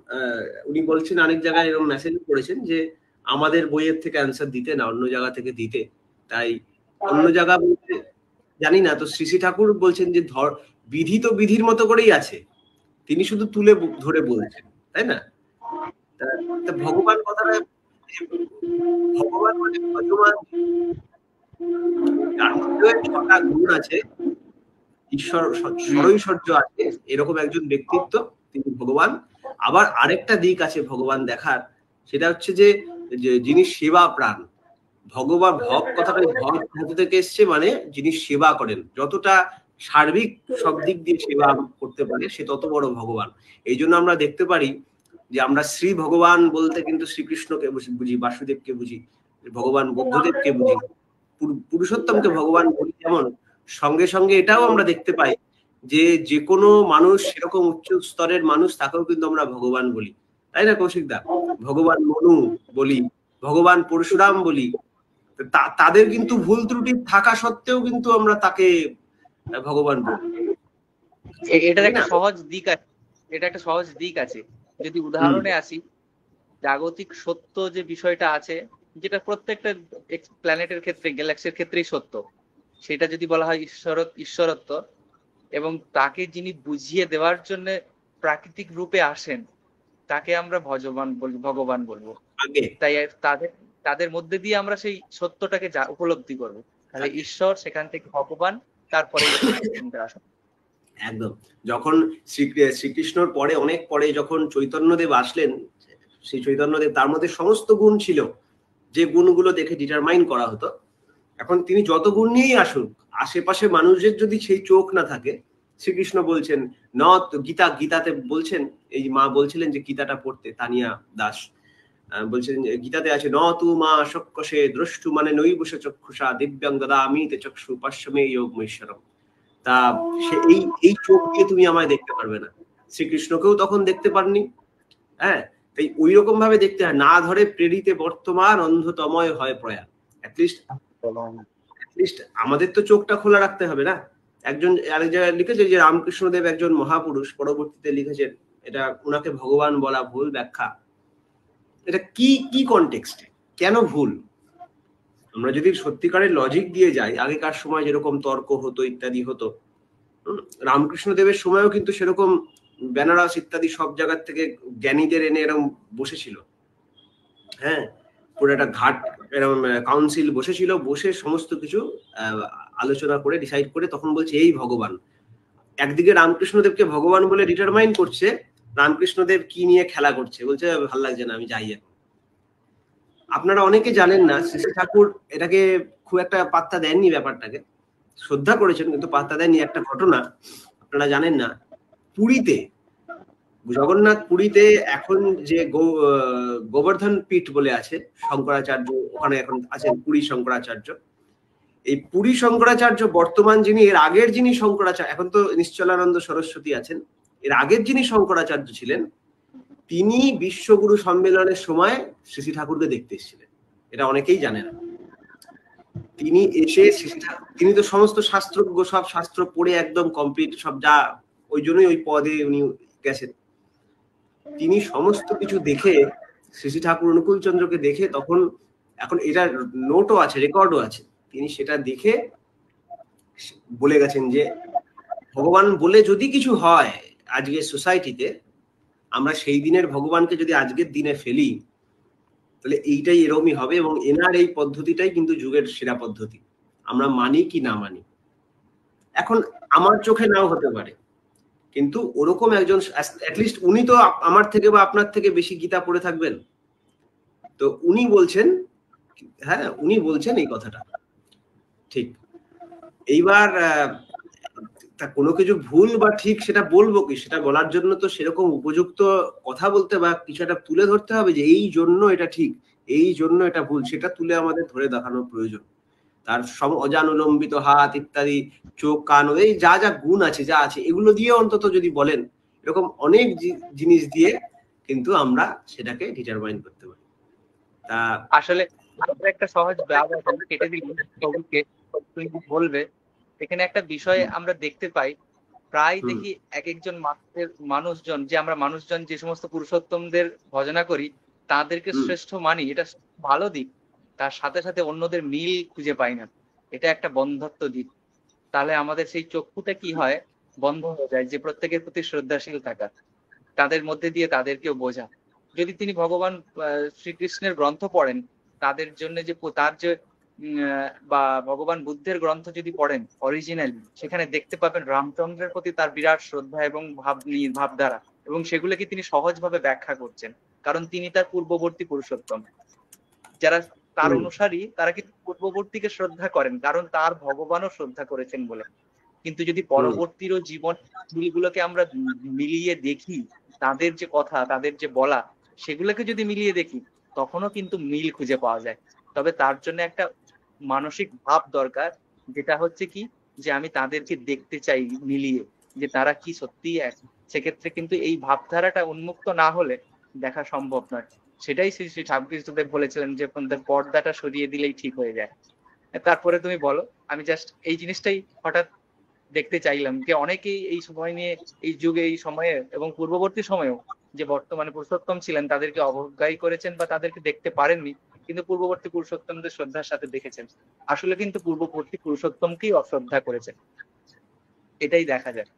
উনি বলছেন অনেক জায়গায় এরকম মেসেজ করেছেন যে আমাদের বইয়ের থেকে অ্যান্সার দিতে না, অন্য জায়গা থেকে দিতে। তাই অন্য জায়গা বলতে জানি না। তো শ্রী ঠাকুর বলছেন যে বিধি তো বিধির মতো করেই আছে, তিনি শুধু তুলে ধরে বলছেন, তাই না? ভগবান কথাটা, ভগবান মানে ভগবান, তার মধ্যে 6টা গুণ আছে, ঈশ্বর ঐশ্বর্য আছে, এরকম একজন ব্যক্তিত্ব, তিনি ভগবান। আবার আরেকটা দিক আছে ভগবান দেখার, সেটা হচ্ছে যে যিনি সেবা প্রাণ, ভগবান ভগ কথাটা ভগ ধাতু থেকে এসছে, মানে যিনি সেবা করেন, যতটা সার্বিক সব দিক দিয়ে সেবা করতে পারে সে তত বড় ভগবান। এই জন্য আমরা দেখতে পারি যে আমরা শ্রী ভগবান বলতে কিন্তু শ্রীকৃষ্ণকে বুঝি, বাসুদেবকে বুঝি, ভগবান বুদ্ধদেবকে বুঝি, পুরুষোত্তমকে ভগবান বলি। যেমন সঙ্গে সঙ্গে এটাও আমরা দেখতে পাই যে যে কোনো মানুষ, সেরকম উচ্চ স্তরের মানুষ, তাকেও কিন্তু আমরা ভগবান বলি, তাই না কৌশিক দা? ভগবান মনু বলি, ভগবান পরশুরাম বলি, তাদের কিন্তু ভুল ত্রুটি থাকা সত্ত্বেও কিন্তু আমরা তাকে ভগবান বলি। এটার একটা সহজ দিক আছে, এটা একটা সহজ দিক আছে। যদি উদাহরণে আসি, জাগতিক সত্য যে বিষয়টা আছে, যেটা প্রত্যেকটা প্ল্যানেটের ক্ষেত্রে, গ্যালাক্সির ক্ষেত্রেই সত্য, সেটা যদি বলা হয় ঈশ্বরত্ব, এবং তাকে যিনি বুঝিয়ে দেওয়ার জন্য প্রাকৃতিক রূপে আসেন, তাকে আমরা ভগবান বলবো। তাই তাদের মধ্যে দিয়ে আমরা সেই সত্যটাকে উপলব্ধি করবো। তাহলে ঈশ্বর, সেখান থেকে ভগবান, তারপরে একদম। যখন শ্রীকৃষ্ণর পরে, অনেক পরে যখন চৈতন্যদেব আসলেন, সেই চৈতন্যদেব, তার মধ্যে সমস্ত গুণ ছিল, যে গুণগুলো দেখে ডিটারমাইন করা হতো। এখন তিনি যত গুণ নিয়েই আসুক, আশেপাশে মানুষের যদি সেই চোখ না থাকে, শ্রীকৃষ্ণ বলছেন গীতাতে বলছেন, এই মা বলছিলেন যে গীতাটা পড়তে, তানিয়া দাস বলছেন, গীতাতে আছে, ন তু মা শক্কসে দ্রষ্টু মানে নৈবশ চক্ষুষা দিব্যাং দদামি তে চক্ষু পশ্যমে যোগমৈশ্বরম। তা এই চোখ দিয়ে তুমি আমায় দেখতে পারবে না। শ্রীকৃষ্ণকেও তখন দেখতে পাননি। হ্যাঁ, তাই ওই রকম ভাবে দেখতে হয়, না ধরে প্রেরিতে বর্তমান অন্ধতময় হয় প্রয়া। অ্যাটলিস্ট আমাদের তো চোখটা খোলা রাখতে হবে না। একজন আরেক জায়গায় লিখেছে যে রামকৃষ্ণদেব একজন মহাপুরুষ, পরবর্তীতে লিখেছেন এটা উনাকে ভগবান বলা ভুল ব্যাখ্যা। এটা কি কনটেক্সটে, কেন ভুল? আমরা যদি সত্যিকারের লজিক দিয়ে যাই, আগেকার সময় যেরকম তর্ক হতো ইত্যাদি হতো, রামকৃষ্ণ দেবের সময়ও কিন্তু সেরকম বেনারস ইত্যাদি সব জায়গার থেকে জ্ঞানীদের এনে এরকম বসেছিল। হ্যাঁ, পুরো একটা ঘাট এরকম কাউন্সিল বসেছিল, বসে সমস্ত কিছু আলোচনা করে ডিসাইড করে তখন বলছে এই ভগবান। একদিকে রামকৃষ্ণদেবকে ভগবান বলে ডিটারমাইন করছে, রামকৃষ্ণদেব কি নিয়ে খেলা করছে, বলছে ভাল লাগছে না, আমি যাই এখন। আপনারা অনেকে জানেন না, শ্রী ঠাকুর এটাকে খুব একটা পাত্তা দেননি, ব্যাপারটাকে শ্রদ্ধা করেছেন কিন্তু পাত্তা দেননি। একটা ঘটনা আপনারা জানেন না, পুরীতে, জগন্নাথ পুরীতে এখন যে গোবর্ধন পীঠ বলে আছে, শঙ্করাচার্য ওখানে এখন আছেন, পুরী শঙ্করাচার্য। এই পুরী শঙ্করাচার্য বর্তমান যিনি, এর আগের যিনি শঙ্করাচার্য, এখন তো নিশ্চলানন্দ সরস্বতী আছেন, এর আগের যিনি শঙ্করাচার্য ছিলেন, তিনি বিশ্বগুরু সম্মেলনের সময় শ্রী ঠাকুরকে দেখতে এসেছিলেন। এটা অনেকেই জানে না। তিনি এসে তিনি তো সমস্ত শাস্ত্রজ্ঞ, সব শাস্ত্র পড়ে একদম কমপ্লিট সব, যা ওই জন্যই ওই পদে উনি গেছেন। তিনি সমস্ত কিছু দেখে, শ্রী ঠাকুর অনুকূল চন্দ্রকে দেখে, তখন এখন এটা নোটও আছে, রেকর্ডও আছে, তিনি সেটা দেখে বলে গেছেন যে ভগবান বলে যদি কিছু হয় আজকের সোসাইটিতে, আমরা সেই দিনের ভগবানকে যদি আজকের দিনে ফেলি, তাহলে এইটাই এরকমই হবে। এবং এনার এই পদ্ধতিটাই কিন্তু যুগের সেরা পদ্ধতি, আমরা মানি কি না মানি। এখন আমার চোখে নাও হতে পারে, কিন্তু ওরকম একজন, অ্যাটলিস্ট উনি তো আমার থেকে বা আপনার থেকে বেশি গীতা পড়ে থাকবেন, তো উনি বলছেন, হ্যাঁ উনি বলছেন এই কথাটা ঠিক। এইবার তা কোনো কিছু ভুল বা ঠিক সেটা বলবো কি, সেটা বলার জন্য তো সেরকম উপযুক্ত কথা বলতে বা কিছু একটা তুলে ধরতে হবে যে এই জন্য এটা ঠিক, এই জন্য এটা ভুল, সেটা তুলে আমাদের ধরে দেখানোর প্রয়োজন। তার অজানুলম্বিত হাত ইত্যাদি, চোখ কান, এই যা যা গুণ আছে, যা আছে, এগুলো দিয়ে অন্তত যদি বলেন, এরকম অনেক জিনিস দিয়ে কিন্তু আমরা সেটাকে ডিটারমাইন করতে পারি। তা আসলে একটা সহজ ব্যবহার কেটে দিই বলবে, এখানে একটা বিষয় আমরা দেখতে পাই, প্রায় দেখি এক একজন মানুষজন, যে আমরা মানুষজন যে সমস্ত পুরুষোত্তমদের ভজনা করি, তাদেরকে শ্রেষ্ঠ মানি, এটা ভালো দিক, তার সাথে সাথে অন্যদের মিল খুঁজে পাই না, এটা একটা বন্ধত্ব দিক। তাহলে আমাদের সেই চক্ষুটা কি হয়, বন্ধ হয়ে যায়, যে প্রত্যেকের প্রতি শ্রদ্ধাশীল থাকা, তাদের মধ্যে দিয়ে তাদেরকেও বোঝা। যদি তিনি ভগবান শ্রীকৃষ্ণের গ্রন্থ পড়েন, তাদের জন্য যে তার যে বা ভগবান বুদ্ধের গ্রন্থ যদি পড়েন অরিজিনালি, সেখানে দেখতে পাবেন রামচন্দ্রের প্রতি তার বিরাট শ্রদ্ধা এবং ভাবধারা, এবং সেগুলোকে তিনি সহজভাবে ব্যাখ্যা করছেন, কারণ তিনি তার পূর্ববর্তী পুরুষোত্তম। যারা তার অনুসারী তারা কিন্তু পূর্ববর্তীকে শ্রদ্ধা করেন, কারণ তার ভগবানও শ্রদ্ধা করেছেন বলে। কিন্তু যদি পরবর্তীরও জীবন গুলোকে আমরা মিলিয়ে দেখি, তাদের যে কথা, তাদের যে বলা, সেগুলোকে যদি মিলিয়ে দেখি, তখনও কিন্তু মিল খুঁজে পাওয়া যায়। তবে তার জন্য একটা মানসিক ভাব দরকার, যেটা হচ্ছে কি, যে আমি তাদেরকে দেখতে চাই মিলিয়ে, যে তারা কি সত্যি এক। সেক্ষেত্রে কিন্তু এই ভাবধারাটা উন্মুক্ত না হলে দেখা সম্ভব নয়। সেটাই শ্রী শ্রী ঠাকুর কৃষ্ণদেব বলেছিলেন যে পর্দাটা সরিয়ে দিলেই ঠিক হয়ে যায়। তারপরে তুমি বলো, আমি জাস্ট এই জিনিসটাই হঠাৎ দেখতে চাইলাম যে অনেকেই এই সময় নিয়ে, এই যুগে, এই সময়ে এবং পূর্ববর্তী সময়েও যে বর্তমানে পুরুষোত্তম ছিলেন তাদেরকে অবজ্ঞাই করেছেন বা তাদেরকে দেখতে পারেননি, কিন্তু পূর্ববর্তী পুরুষোত্তমদের শ্রদ্ধার সাথে দেখেছেন। আসলে কিন্তু পূর্ববর্তী পুরুষোত্তমকেই অশ্রদ্ধা করেছেন, এটাই দেখা যায়।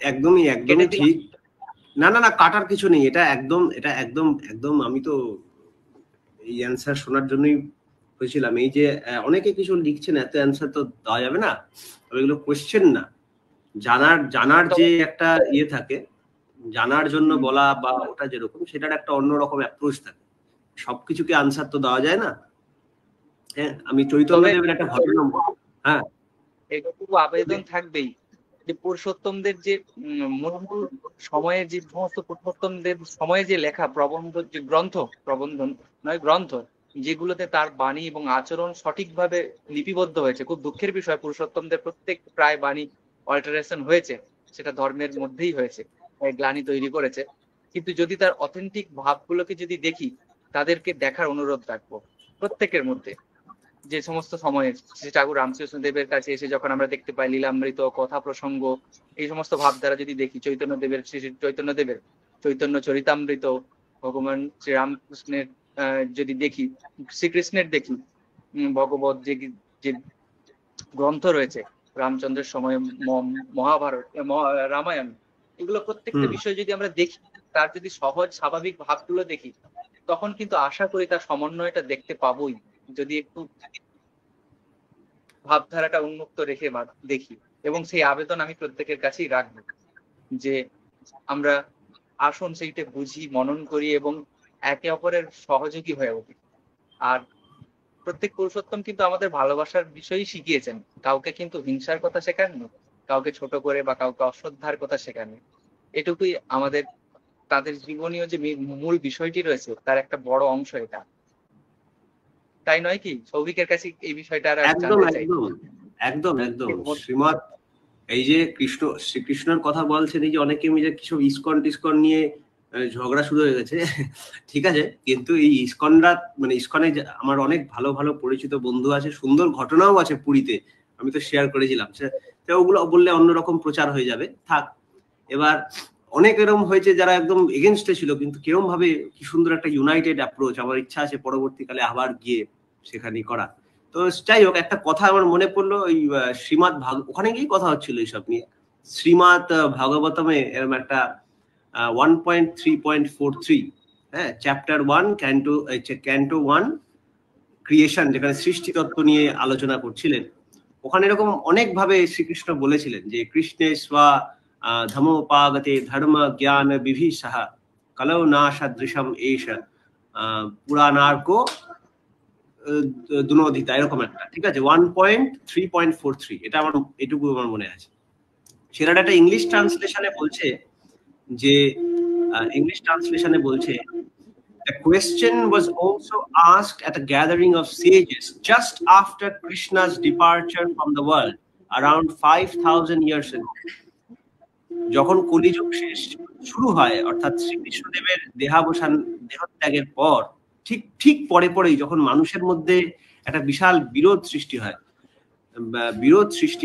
একদমই একদমই ঠিক। না না না, কাটার কিছু নেই, এটা একদম একদম আমি তো এই অ্যান্সার শোনার জন্যই হয়েছিলাম। এই যে অনেকে কিছু লিখছেন, এত অ্যান্সার তো দেওয়া যাবে না, এগুলো কোয়েশ্চেন না, জানার যে একটা ইয়ে থাকে, জানার জন্য বলা বা ওটা যেরকম, সেটার একটা অন্যরকম অ্যাপ্রোচ থাকে। সবকিছুকে আনসার তো দেওয়া যায় না। হ্যাঁ, আমি চৈতন্যদেবের একটা ঘটনা, হ্যাঁ, এটুকু আবেদন থাকবেই যে পুরুষোত্তমদের যে মূল সময়ে, যে সমস্ত পুরুষোত্তমদের সময়ে যে লেখা প্রবন্ধ, যে প্রবন্ধ নয় গ্রন্থ, যেগুলোতে তার বাণী এবং আচরণ সঠিকভাবে লিপিবদ্ধ হয়েছে। খুব দুঃখের বিষয়, পুরুষোত্তমদের প্রত্যেক প্রায় বাণী অল্টারেশন হয়েছে, সেটা ধর্মের মধ্যেই হয়েছে, গ্লানি তৈরি করেছে। কিন্তু যদি তার অথেন্টিক ভাবগুলোকে যদি দেখি, তাদেরকে দেখার অনুরোধ রাখবো প্রত্যেকের মধ্যে। যে সমস্ত সময়ে শ্রী ঠাকুর রামকৃষ্ণ দেবের কাছে এসে যখন আমরা দেখতে পাই লীলামৃত, কথা প্রসঙ্গ, এই সমস্ত ভাবধারা যদি দেখি, চৈতন্যদেবের, শ্রী চৈতন্যদেবের চৈতন্য চরিতামৃত, ভগবান শ্রীরামকৃষ্ণের যদি দেখি, শ্রীকৃষ্ণের দেখি, ভগবত যে গ্রন্থ রয়েছে, রামচন্দ্রের সময় মহাভারত, রামায়ণ, এগুলো প্রত্যেকটা বিষয় যদি আমরা দেখি, তার যদি সহজ স্বাভাবিক ভাবগুলো দেখি, তখন কিন্তু আশা করি তার সমন্বয়টা দেখতে পাবোই, যদি একটু ভাবধারাটা উন্মুক্ত রেখে দেখি। এবং সেই আবেদন আমি প্রত্যেকের কাছেই রাখবো, যে আমরা আসুন সেইটা বুঝি, মনন করি এবং একে অপরের সহযোগী হয়ে উঠি। আর প্রত্যেক পুরুষোত্তম কিন্তু আমাদের ভালোবাসার বিষয়ই শিখিয়েছেন, কাউকে কিন্তু হিংসার কথা শেখাননি, কাউকে ছোট করে বা কাউকে অশ্রদ্ধার কথা শেখাননি। এটুকুই আমাদের, তাদের জীবনীয় যে মূল বিষয়টি রয়েছে তার একটা বড় অংশ এটা, তাই নয় কি? সৌভিকের কাছে এই বিষয়টা একদম একদম একদম শ্রীমৎ, এই যে শ্রীকৃষ্ণের কথা বলছেন, এই যে অনেকে মিলে কিছু ইসকন নিয়ে ঝগড়া শুরু হয়ে গেছে, ঠিক আছে, কিন্তু এই ইসকনরা, মানে ইসকনে আমার অনেক ভালো ভালো পরিচিত বন্ধু আছে, সুন্দর ঘটনাও আছে পুরীতে, আমি তো শেয়ার করেছিলাম, ওগুলো বললে অন্যরকম প্রচার হয়ে যাবে, থাক। এবার অনেক এরকম হয়েছে যারা একদম এগেনস্টে ছিল, কিন্তু কিরম ভাবে কি সুন্দর একটা ইউনাইটেড অ্যাপ্রোচ। আমার ইচ্ছা আছে পরবর্তীকালে আবার গিয়ে সেখানে করা। তো যাই হোক, একটা কথা আমার মনে পড়লো, ওই শ্রীমৎ ওখানে গিয়ে কথা হচ্ছিল এইসব নিয়ে, শ্রীমৎ ভাগবতমে এরকম একটা 1.3.43, হ্যাঁ, চ্যাপ্টার 1 ক্যান্টো 1 ক্রিয়েশন, যেখানে সৃষ্টি তত্ত্ব নিয়ে আলোচনা করছিলেন, ওখানে এরকম অনেক ভাবে শ্রীকৃষ্ণ বলেছিলেন যে কৃষ্ণে স্বা ধর্মোপাগতে ধর্ম জ্ঞান বিভীষহ কলৌ না সদৃশম এষ পুরাণার্কো দুনোধিতা, এরকম একটা, ঠিক আছে, 1.3.43, এটা আমার এটুকু আমার মনে আছে। সেটা একটা ইংলিশ ট্রান্সলেশনে বলছে যে the question was also asked at a gathering of sages just after Krishna's departure from the world around 5,000 years ago. যখন কলিযুগ শুরু হয়, অর্থাৎ শ্রীকৃষ্ণদেবের দেহত্যাগের পর ঠিক পরেই যখন মানুষের মধ্যে একটা বিশাল বিরোধ সৃষ্টি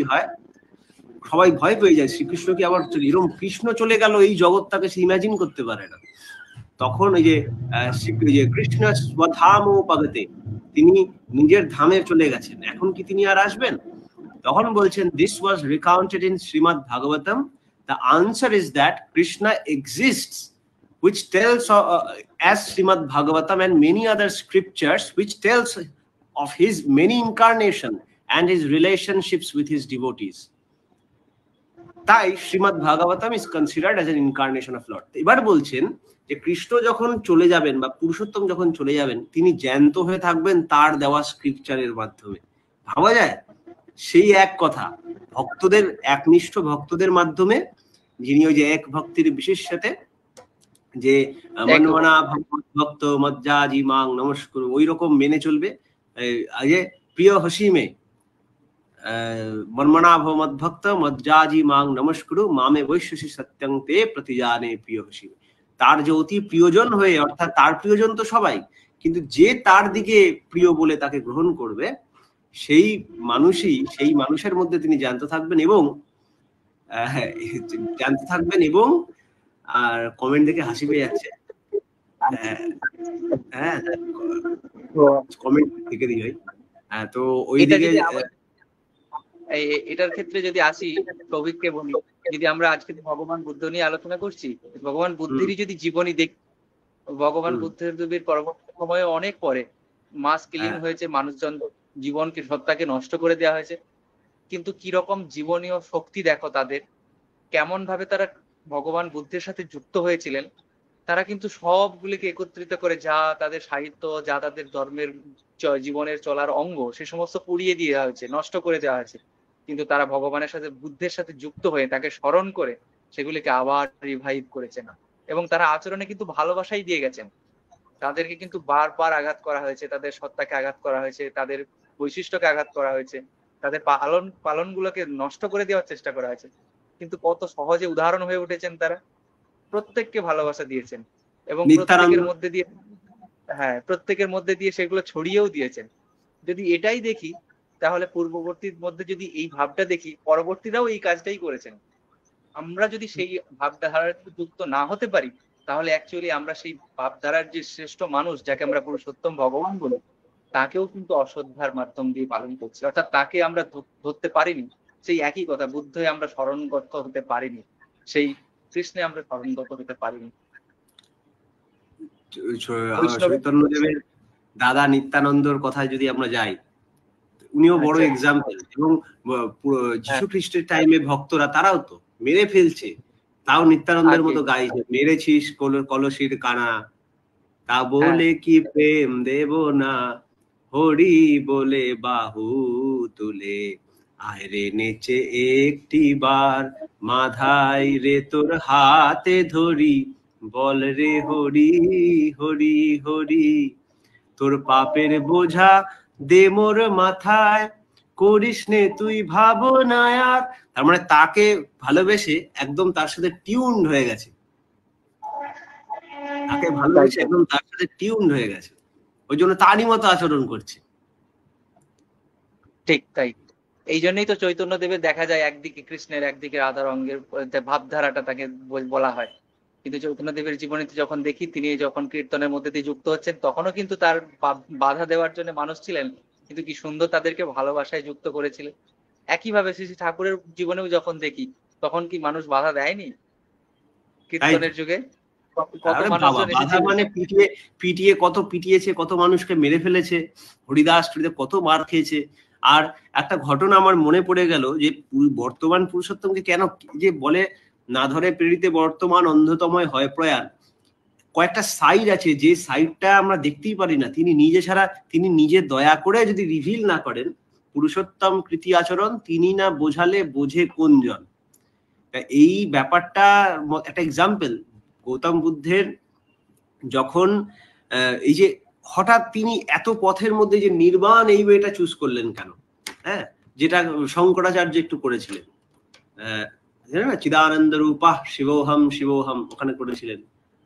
হয়, সবাই ভয় পেয়ে যায়, শ্রীকৃষ্ণ কি আবার, এরকম কৃষ্ণ চলে গেল, এই জগৎটাকে সে ইমাজিন করতে পারে না। তখন ওই যে কৃষ্ণ স্বধামোপগতে, তিনি নিজের ধামে চলে গেছেন, এখন কি তিনি আর আসবেন? তখন বলছেন, this was recounted in Srimad Bhagavatam. The answer is that Krishna exists, which tells as Srimad Bhagavatam and many other scriptures, which tells of his many incarnation and his relationships with his devotees. তাই Srimat Bhagavatam is considered as an incarnation of Lord. এবার বলছেন যে কৃষ্ণ যখন চলে যাবেন বা পুরুষোত্তম যখন চলে যাবেন, তিনি জ্যান্ত হয়ে থাকবেন তার দেওয়া স্ক্রিপচারের মাধ্যমে। ভাবা যায়? সেই এক কথা ভক্তদের, একনিষ্ঠ ভক্তদের মাধ্যমে, যিনি ওই যে এক ভক্তির বিশেষ সাথে যে মনমনা ভক্ত মজ্জাজি মাং নমস্কার, ওই রকম মেনে চলবে। যে প্রিয় হসিমে মনমনা ভক্ত মজ্জাজি মাং নমস্কার মামে বৈশ্যসী সত্যং তে প্রতিজানে প্রিয় হসিমে। তার যে অতি প্রিয়জন হয়ে, অর্থাৎ তার প্রিয়জন তো সবাই, কিন্তু যে তার দিকে প্রিয় বলে তাকে গ্রহণ করবে, সেই মানুষই, সেই মানুষের মধ্যে তিনি জ্যান্ত থাকবেন এবং জ্যান্ত থাকবেন। এবং আর কমেন্ট দেখে হাসি পেয়ে যাচ্ছে, হ্যাঁ কমেন্ট দেখে দিই ভাই। তো ওইদিকে এটার ক্ষেত্রে যদি আসি, কবিকে বলি, যদি আমরা আজকে ভগবান বুদ্ধ নিয়ে আলোচনা করছি, ভগবান বুদ্ধেরই যদি জীবনী দেখি, ভগবান বুদ্ধের দেবীর পরবর্তী সময়ে অনেক পরে মাস কিলিং হয়েছে, মানুষজন জীবনকে, সত্তাকে নষ্ট করে দেওয়া হয়েছে, কিন্তু কিরকম জীবনীয় শক্তি দেখো তাদের, কেমন ভাবে তারা ভগবান বুদ্ধের সাথে যুক্ত হয়েছিলেন। তারা কিন্তু সবগুলিকে একত্রিত করে, যা তাদের সাহিত্য, যা তাদের ধর্মের জীবনের চলার অঙ্গ, সে সমস্ত পুড়িয়ে দেওয়া হয়েছে, নষ্ট করে দেওয়া হয়েছে, কিন্তু তারা ভগবানের সাথে, বুদ্ধের সাথে যুক্ত হয়ে তাকে স্মরণ করে সেগুলিকে আবার রিভাইভ করেছেন। এবং তারা আচরণে কিন্তু ভালোবাসাই দিয়ে গেছেন। তাদেরকে কিন্তু বারবার আঘাত করা হয়েছে, তাদের সত্তাকে আঘাত করা হয়েছে, তাদের বৈশিষ্ট্যকে আঘাত করা হয়েছে, তাদের পালনগুলোকে নষ্ট করে দেওয়ার চেষ্টা করা হয়েছে, কিন্তু কত সহজে উদাহরণ হয়ে উঠেছেন তারা। প্রত্যেককে ভালোবাসা দিয়েছেন এবং প্রত্যেকের মধ্যে দিয়ে সেগুলো ছড়িয়েও দিয়েছেন। যদি এটাই দেখি, তাহলে পূর্ববর্তীর মধ্যে যদি এই ভাবটা দেখি, পরবর্তীরাও এই কাজটাই করেছেন। আমরা যদি সেই ভাবধারার যুক্ত না হতে পারি, তাহলে অ্যাকচুয়ালি আমরা সেই ভাবধারার যে শ্রেষ্ঠ মানুষ, যাকে আমরা পুরুষোত্তম ভগবান বলি, তাকেও কিন্তু অশ্রদ্ধার মাধ্যম দিয়ে পালন করছি, অর্থাৎ তাকে আমরা ধরতে পারিনি। সেই একই কথা, বুদ্ধে আমরা স্মরণগত হতে পারিনি, সেই কৃষ্ণে আমরা স্মরণগত হতে পারিনি। চৈতন্যদেবের দাদা নিত্যানন্দর কথায় যদি আমরা যাই, উনিও বড় এক্সাম্পল। এবং যীশু খ্রিস্টের টাইমে ভক্তরা তারাও তো মেরে ফেলছে, তাও নিত্যানন্দের মতো গাইছে, মেরেছিস কলসির কানা, তা বলে কি প্রেম দেব না, হরি বলে বাহু তুলে, আয় রে নেচে একটি বার, মাথায় রে তোর হাতে ধরি, বল রে হরি হরি হরি, তোর পাপের বোঝা দে মোর মাথায়, করিস নে তুই ভাবনায় আর। তার মানে তাকে ভালোবেসে একদম তার সাথে টিউন হয়ে গেছে, তাকে ভালোবেসে একদম তার সাথে টিউন হয়ে গেছে, ওই জন্য তারই মতো আচরণ করছে। ঠিক তাই। এই জন্যই তো চৈতন্য দেবের দেখা যায় একদিকে কৃষ্ণের, একদিকে রাধা রঙের ভাবধারাটা তাকে বলা হয়। কিন্তু চৈতন্য দেবের জীবনীতে যখন দেখি, তিনি যখন কীর্তনের মধ্যে দিয়ে যুক্ত হচ্ছেন, তখনও কিন্তু তার বাধা দেওয়ার জন্য মানুষ ছিলেন, কিন্তু কি সুন্দর তাদেরকে ভালোবাসায় যুক্ত করেছিলেন। একইভাবে শ্রী শ্রী ঠাকুরের জীবনেও যখন দেখি, তখন কি মানুষ বাধা দেয়নি কীর্তনের যুগে? মানে পিটিয়ে কত পিটিয়েছে, কত মানুষকে মেরে ফেলেছে, হরিদাস কত মার খেয়েছে। আর একটা ঘটনা আমার মনে পড়ে গেল, যে বর্তমান পুরুষোত্তমকে কেন যে বলে না ধরে প্রেরিতে বর্তমান অন্ধতময় হয় প্রয়াণ, কয়েকটা সাইড আছে, যে সাইডটা আমরা দেখতেই পারি না। তিনি নিজে ছাড়া, তিনি নিজে দয়া করে যদি রিভিল না করেন পুরুষোত্তম কৃতি আচরণ, তিনি না বোঝালে বোঝে কোনজন। এই ব্যাপারটা একটা এক্সাম্পল। গৌতম বুদ্ধের যখন এই যে হঠাৎ তিনি এত পথের মধ্যে যে নির্বাণ এই ওয়েটা চুজ করলেন কেন, হ্যাঁ, যেটা শঙ্করাচার্য একটু করেছিলেন, চিদানন্দ রূপা শিবোহম শিবোহম, ওখানে করেছিলেন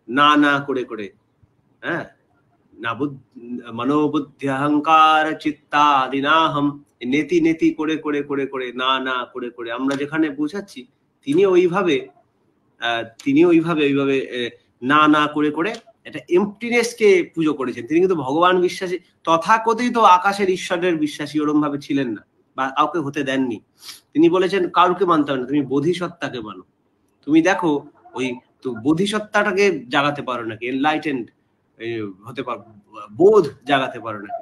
না না করে করে, হ্যাঁ, না মনোবুদ্ধি অহংকার চিত্তাদিনাহম, নেতি নেতি করে করে করে করে না না করে করে আমরা যেখানে পৌঁছাচ্ছি, তিনি ওইভাবে না না করে করে একটা এমপ্টিনেস কে পুজো করেছেন। তিনি কিন্তু ভগবান বিশ্বাসী, তথাকথিত আকাশের ঈশ্বরের বিশ্বাসী ওরম ভাবে ছিলেন না, বা কাউকে হতে দেননি। তিনি বলেছেন কাউকে মানতে হবে না, তুমি বোধিসত্তাকে মানো। তুমি দেখো ওই তো বোধিসত্তাটাকে জাগাতে পারো নাকি, এনলাইটেন্ড হতে পারো, বোধ জাগাতে পারো নাকি।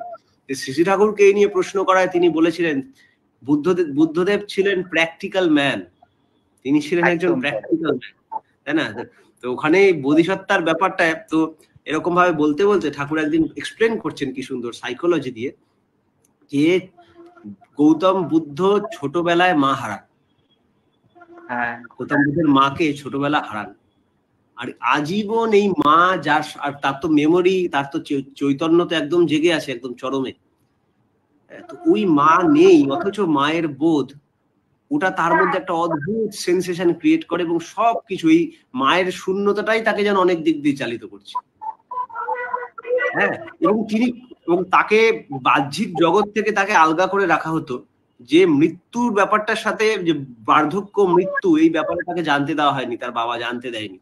শ্রী শ্রী ঠাকুরকে এই নিয়ে প্রশ্ন করায় তিনি বলেছিলেন, বুদ্ধদেব ছিলেন প্র্যাকটিক্যাল ম্যান, তিনি ছিলেন একজন প্র্যাকটিক্যাল ম্যান, তাই না? তো তো ওখানে বোধিসত্তার ব্যাপারটা তো এরকম ভাবে বলতে বলতে ঠাকুর একদিন এক্সপ্লেন করছেন কি সুন্দর সাইকোলজি দিয়ে, যে গৌতম বুদ্ধ ছোটবেলায় মা হারান, গৌতম বুদ্ধের মাকে ছোটবেলা হারান, আর আজীবন এই মা যার, আর তার তো মেমোরি, তার তো চৈতন্য তো একদম জেগে আছে একদম চরমে, তো ওই মা নেই, অথচ মায়ের বোধ ওটা তার মধ্যে একটা অদ্ভুত সেন্সেশন ক্রিয়েট করে, এবং সবকিছু এই মায়ের শূন্যতাটাই তাকে যেন অনেক দিক দিয়ে চালিত করছে। হ্যাঁ, এবং তাকে বাহ্যিক জগৎ থেকে তাকে আলগা করে রাখা হতো, যে মৃত্যুর ব্যাপারটার সাথে, যে বার্ধক্য মৃত্যু এই ব্যাপারে তাকে জানতে দেওয়া হয়নি, তার বাবা জানতে দেয়নি।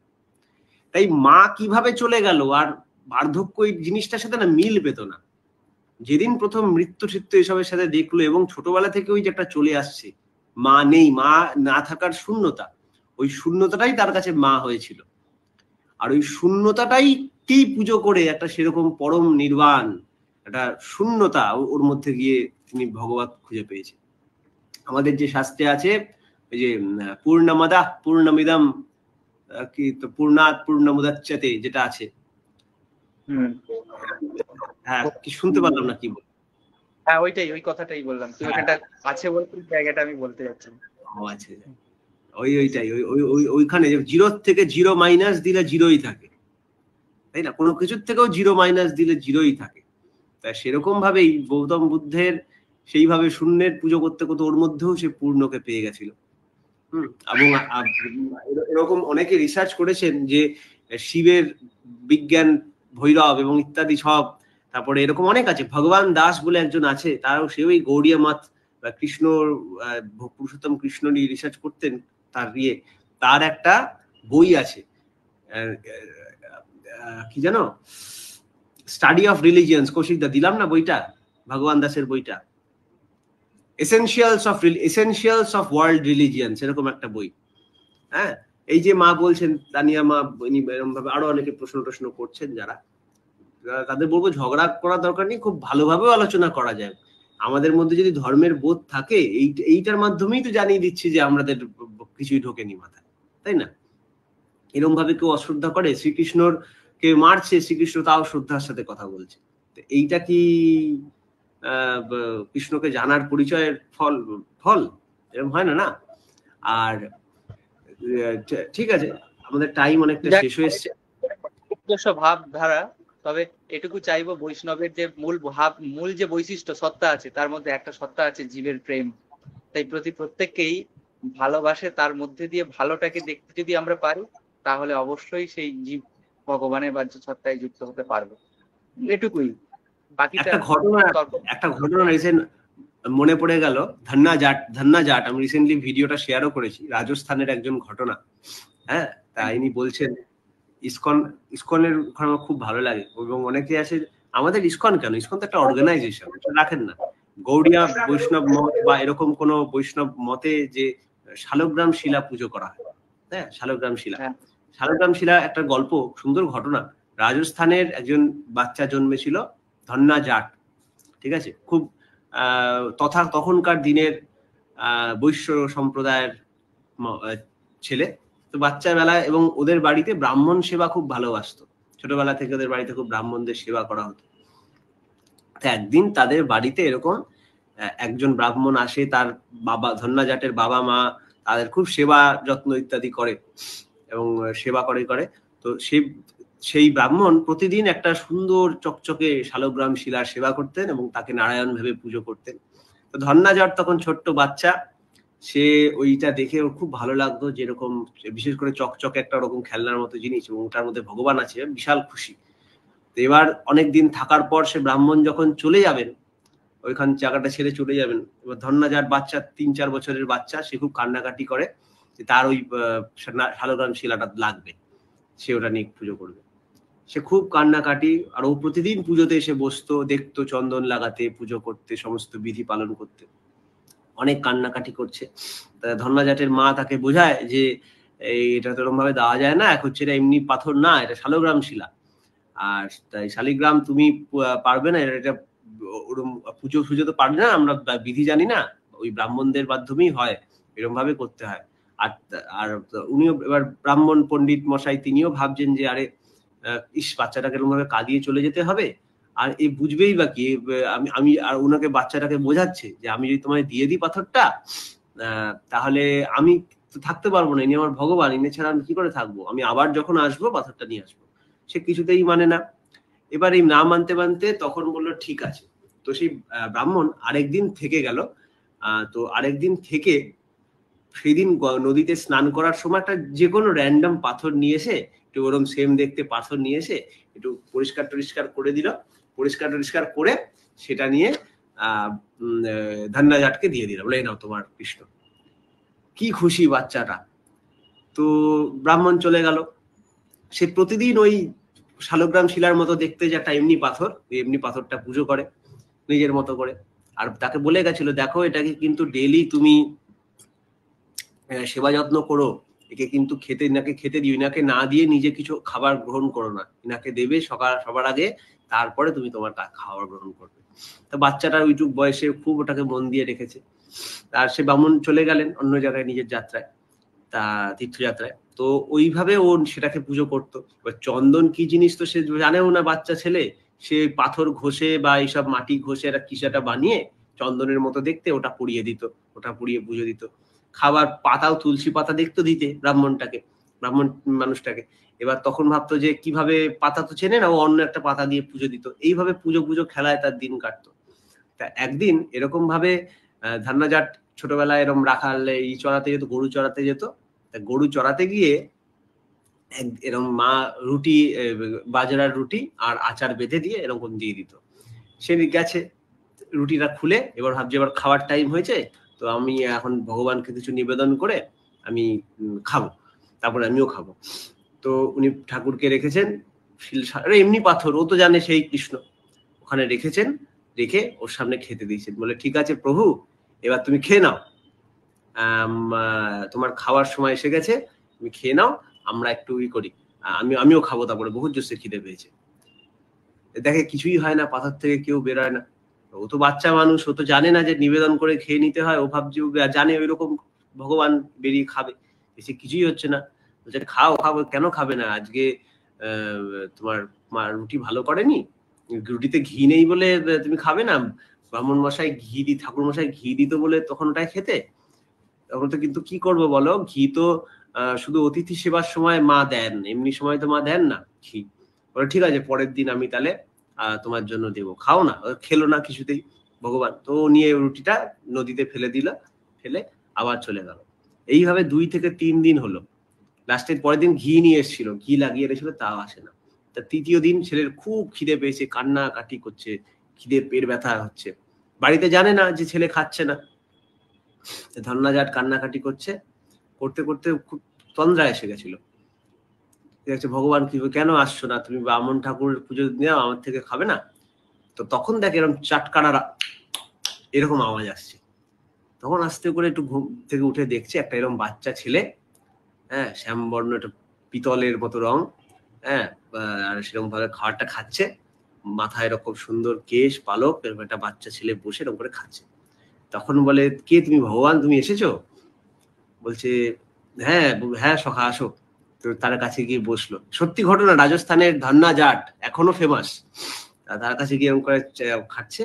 তাই মা কিভাবে চলে গেল আর বার্ধক্য এই জিনিসটার সাথে না মিল পেত না। যেদিন প্রথম মৃত্যু ঠিত্যু এসবের সাথে দেখলো, এবং ছোটবেলা থেকে ওই যে একটা চলে আসছে, মা নেই, মা না থাকার শূন্যতা, ওই শূন্যতাটাই তার কাছে মা হয়েছিল। আর ওই শূন্যতাটাইকেই পুজো করে একটা সেরকম পরম নির্বাণ, একটা শূন্যতা ওর মধ্যে গিয়ে তিনি ভগবত খুঁজে পেয়েছে। আমাদের যে শাস্ত্রে আছে ওই যে পূর্ণমদা পূর্ণমিদম কি তো পূর্ণাৎ পূর্ণমুদচ্যতে যেটা আছে, হ্যাঁ কি শুনতে পারলাম না কি বল? হ্যাঁ ওইটাই, ওই কথাটাই বললাম, তুমি ওখানটা আছে বলতে জায়গাটা আমি বলতে যাচ্ছি। ও আচ্ছা, ওইটাই ওইখানে জিরো থেকে জিরো মাইনাস দিলে জিরোই থাকে, তাই না? কোনো কিছুর থেকেও জিরো মাইনাস দিলে জিরোই থাকে। তাই সেরকম ভাবেই গৌতম বুদ্ধের সেইভাবে শূন্যের পুজো করতে করতে ওর মধ্যেও সে পূর্ণকে পেয়ে গেছিল। এবং এরকম অনেকে রিসার্চ করেছেন যে শিবের বিজ্ঞান, ভৈরব এবং ইত্যাদি সব, তারপরে এরকম অনেক আছে, ভগবান দাস বলে একজন আছে, তারও সে ওই গৌড়ীয় মত বা কৃষ্ণ পুরুষোত্তম কৃষ্ণ নিয়ে রিসার্চ করতেন, তার একটা বই আছে, কি জানো, স্টাডি অফ রিলিজিয়ন্স, কৌশিকদা দিলাম না বইটা, ভগবান দাসের বইটা, এসেনশিয়ালস অফ ওয়ার্ল্ড রিলিজিয়ন্স, এরকম একটা বই। হ্যাঁ, এই যে মা বলছেন, তানিয়া মা, এরকম ভাবে আরো অনেকে প্রশ্ন করছেন, যারা তাদের বলবো ঝগড়া করার দরকার নেই, খুব ভালোভাবেও আলোচনা করা যায়। আমাদের মধ্যে যদি ধর্মের বোধ থাকে, এইটার মাধ্যমেই তো জানিয়ে দিচ্ছি যে আমাদের কিছুই ঢোকেনি মাথায়, তাই না? এরকম ভাবে কেউ অশ্রদ্ধা করে, শ্রীকৃষ্ণর কে মারছে, শ্রীকৃষ্ণ তাও শ্রদ্ধার সাথে কথা বলছে, এইটা কি কৃষ্ণকে জানার পরিচয়ের ফল? এরকম হয় না। আর ঠিক আছে, আমাদের টাইম অনেকটা শেষ হয়ে এসছে। ভাবধারা, তবে এটুকু চাইবো, বৈষ্ণবের যে মূল যে বৈশিষ্ট্য সত্তা আছে, তার মধ্যে একটা সত্তা আছে জীবের প্রেম। তাই প্রত্যেককেই ভালোবাসে, তার মধ্যে দিয়ে ভালোটাকে দেখতে যদি আমরা পারি, তাহলে অবশ্যই সেই জীব ভগবানের বাহ্য সত্তায় যুক্ত হতে পারবে। এটুকুই। বাকিটা একটা ঘটনা রিসেন্ট মনে পড়ে গেল, ধন্না জাট, আমি রিসেন্টলি ভিডিওটা শেয়ারও করেছি, রাজস্থানের একজন ঘটনা। হ্যাঁ, তাই ইনি বলছেন ইসকনের আমার খুব ভালো লাগে, এবং অনেকে আছে আমাদের ইসকন কেন, ইসকন তো একটা অর্গানাইজেশন, রাখেন না গৌড়িয়া বৈষ্ণব মত বা এরকম কোন বৈষ্ণব মতে যে শালগ্রাম শিলা পুজো করা হয়। হ্যাঁ, শালগ্রাম শিলা একটা গল্প, সুন্দর ঘটনা। রাজস্থানের একজন বাচ্চা জন্মেছিল, ধন্না জাট, ঠিক আছে, খুব তখনকার দিনের বৈশ্য সম্প্রদায়ের ছেলে। তো বাচ্চার বেলায়, এবং ওদের বাড়িতে ব্রাহ্মণ সেবা খুব ভালোবাসতো, ছোটবেলা থেকে ওদের বাড়িতে খুব ব্রাহ্মণদের সেবা করা হতো। তো একদিন তাদের বাড়িতে এরকম একজন ব্রাহ্মণ আসে, তার বাবা, ধন্না জাটের বাবা মা তাদের খুব সেবা যত্ন ইত্যাদি করে, এবং সেবা করে। তো সেই ব্রাহ্মণ প্রতিদিন একটা সুন্দর চকচকে শালগ্রাম শিলার সেবা করতেন, এবং তাকে নারায়ণ ভেবে পুজো করতেন। তো ধন্না জাট তখন ছোট্ট বাচ্চা, সে ওইটা দেখে ওর খুব ভালো লাগতো, যেরকম বিশেষ করে চকচকে একটা ওরকম খেলনার মতো জিনিস, এবং ওটার মধ্যে ভগবান আছে, বিশাল খুশি। তো এবার অনেকদিন থাকার পর সে ব্রাহ্মণ যখন চলে যাবেন, ওইখান জায়গাটা ছেড়ে চলে যাবেন, এবার ধন্না জাট বাচ্চা, 3-4 বছরের বাচ্চা, সে খুব কান্নাকাটি করে যে তার ওই শালগ্রাম শিলাটা লাগবে, সে ওটা নিয়ে পুজো করবে। সে খুব কান্নাকাটি, আর ও প্রতিদিন পুজোতে এসে বসতো, দেখতো, চন্দন লাগাতে, পুজো করতে, সমস্ত বিধি পালন করতে, অনেক কান্নাকাটি করছে। ধন্না জাটের মা তাকে বোঝায় যে এটা তো এরকম ভাবে দেওয়া যায় না, এক হচ্ছে এটা এমনি পাথর না, এটা শালগ্রাম শিলা, আর তাই শালিগ্রাম তুমি পারবে না, এটা পুজো তো পারবে না, আমরা বিধি জানি না, ওই ব্রাহ্মণদের মাধ্যমেই হয়, এরকম ভাবে করতে হয়। আর আর উনিও এবার ব্রাহ্মণ পণ্ডিত মশাই তিনিও ভাবছেন যে আরে ইস বাচ্চাটাকে এরকম ভাবে কাঁদিয়ে চলে যেতে হবে, আর এই বুঝবেই বা কি, আমি আর ওনাকে বাচ্চাটাকে বোঝাচ্ছে যে আমি যদি তোমায় দিয়ে দিই পাথরটা তাহলে আমি তো থাকতে পারবো না, ইনি আমার ভগবান, ইনি ছাড়া আমি কি করে থাকবো, আমি আবার যখন আসবো পাথরটা নিয়ে আসবো। সে কিছুতেই মানে না। এবার এই না মানতে মানতে তখন বললো ঠিক আছে। তো সেই ব্রাহ্মণ আরেকদিন থেকে গেল। তো আরেকদিন থেকে সেদিন নদীতে স্নান করার সময় একটা যে কোনো র্যান্ডম পাথর নিয়ে এসে, একটু ওরকম সেম দেখতে পাথর নিয়ে এসে একটু পরিষ্কার টরিষ্কার করে দিল। পরিষ্কার টরিষ্কার করে সেটা নিয়ে ধন্যাজাটকে দিয়ে দিল, বলে নাও তোমার কৃষ্ণ। কি খুশি বাচ্চাটা। তো ব্রাহ্মণ চলে গেল। সে প্রতিদিন ওই শালগ্রাম শিলার মতো দেখতে যে একটা এমনি পাথর, এমনি পাথরটা পুজো করে নিজের মতো করে। আর তাকে বলে গেছিল দেখো এটাকে কিন্তু ডেইলি তুমি সেবা যত্ন করো, একে কিন্তু ইনাকে খেতে দিও, ইনাকে না দিয়ে নিজে কিছু খাবার গ্রহণ করো না, ইনাকে দেবে সবার আগে, তারপরে তুমি তোমার খাবার গ্রহণ করবে। তো বাচ্চাটা ওইটুক বয়সে খুব ওটাকে মন দিয়ে রেখেছে। আর সে ব্রাহ্মণ চলে গেলেন অন্য জায়গায় নিজের যাত্রায়, তা তীর্থযাত্রায়। তো ওইভাবে ও সেটাকে পুজো করতো। এবার চন্দন কি জিনিস তো সে জানেও না, বাচ্চা ছেলে। সে পাথর ঘষে বা এইসব মাটি ঘষে একটা কিসাটা বানিয়ে চন্দনের মতো দেখতে ওটা পুড়িয়ে দিত, ওটা পুড়িয়ে পুজো দিত। খাবার পাতাও তুলসী পাতা দেখতো দিতে ব্রাহ্মণ মানুষটাকে। এবার তখন ভাবতো যে কিভাবে, পাতা তো চেনে না, ও অন্য একটা পাতা দিয়ে পুজো দিত। এইভাবে পুজো খেলায় তার দিন কাটতো। তা একদিন এরকম ভাবে ধন্যাজাট ছোটবেলায় এরকম রাখালে চড়াতে যেত, গরু চড়াতে যেত। গরু চড়াতে গিয়ে এরকম মা রুটি, বাজরার রুটি আর আচার বেঁধে দিয়ে এরকম দিয়ে দিত। সে গেছে রুটিটা খুলে, এবার ভাবছে এবার খাওয়ার টাইম হয়েছে, তো আমি এখন ভগবানকে কিছু নিবেদন করে আমি খাবো, তারপরে আমিও খাবো। তো উনি ঠাকুরকে রেখেছেন এমনি পাথর, ও তো জানে সেই কৃষ্ণ, ওখানে রেখেছেন, রেখে ওর সামনে খেতে দিয়েছেন। বলে ঠিক আছে প্রভু, এবার তুমি খেয়ে নাও, তোমার খাওয়ার সময় এসে গেছে, তুমি খেয়ে নাও, আমরা একটু করি, আমিও খাবো, তারপরে বহুত জোরসে খিদে পেয়েছে। দেখে কিছুই হয় না, পাথর থেকে কেউ বেরোয় না। ও তো বাচ্চা মানুষ, ও তো জানে না যে নিবেদন করে খেয়ে নিতে হয়, ও ভাবছে জানে ওইরকম ভগবান বেরিয়ে খাবে, এসে কিছুই হচ্ছে না। বলছে খাও, কেন খাবে না, আজকে তোমার মা রুটি ভালো করেনি, রুটিতে ঘি নেই বলে তুমি খাবে না, ব্রাহ্মণ মশাই ঘি ঠাকুর মশাই ঘি দিত বলে তখন ওটাই খেতে। তখন তো কিন্তু কি করবো বলো, ঘি তো শুধু অতিথি সেবার সময় মা দেন, এমনি সময় তো মা দেন না ঘি। বলে ঠিক আছে, পরের দিন আমি তাহলে তোমার জন্য দেবো, খাও না। খেলো না কিছুতেই ভগবান, তো নিয়ে রুটিটা নদীতে ফেলে দিল, ফেলে আবার চলে গেল। এইভাবে 2 থেকে 3 দিন হলো। লাস্টের পরের দিন ঘি নিয়ে এসেছিল, ঘি লাগিয়ে রেখেছিল, তাও আসে না। তা তৃতীয় দিন ছেলের খুব খিদে পেয়েছে, কান্নাকাটি করছে, খিদে পেট ব্যথা হচ্ছে। বাড়িতে জানে না যে ছেলে খাচ্ছে না। ধন্যাজাট কান্নাকাটি করছে, করতে করতে খুব তন্দ্রা এসে গেছিল। ভগবান কি, কেন আসছো না তুমি, ব্রাহ্মণ ঠাকুরের পুজো নেওয়া, আমার থেকে খাবে না? তো তখন দেখে এরকম চাটকানা এরকম আওয়াজ আসছে। তখন আস্তে করে একটু ঘুম থেকে উঠে দেখছে একটা এরকম বাচ্চা ছেলে, হ্যাঁ, শ্যামবর্ণ, একটা পিতলের মতো রং, হ্যাঁ, আর সেরকম ভাবে খাবারটা খাচ্ছে, মাথায় এরকম সুন্দর কেশ পালক, এরকম একটা বাচ্চা ছেলে বসে এরকম করে খাচ্ছে। তখন বলে কে তুমি, ভগবান তুমি এসেছো? বলছে হ্যাঁ হ্যাঁ সখা আসো। তো তার কাছে গিয়ে বসলো। সত্যি ঘটনা, রাজস্থানের ধন্যাজাট এখনো ফেমাস। তার কাছে গিয়ে এরকম করে খাচ্ছে।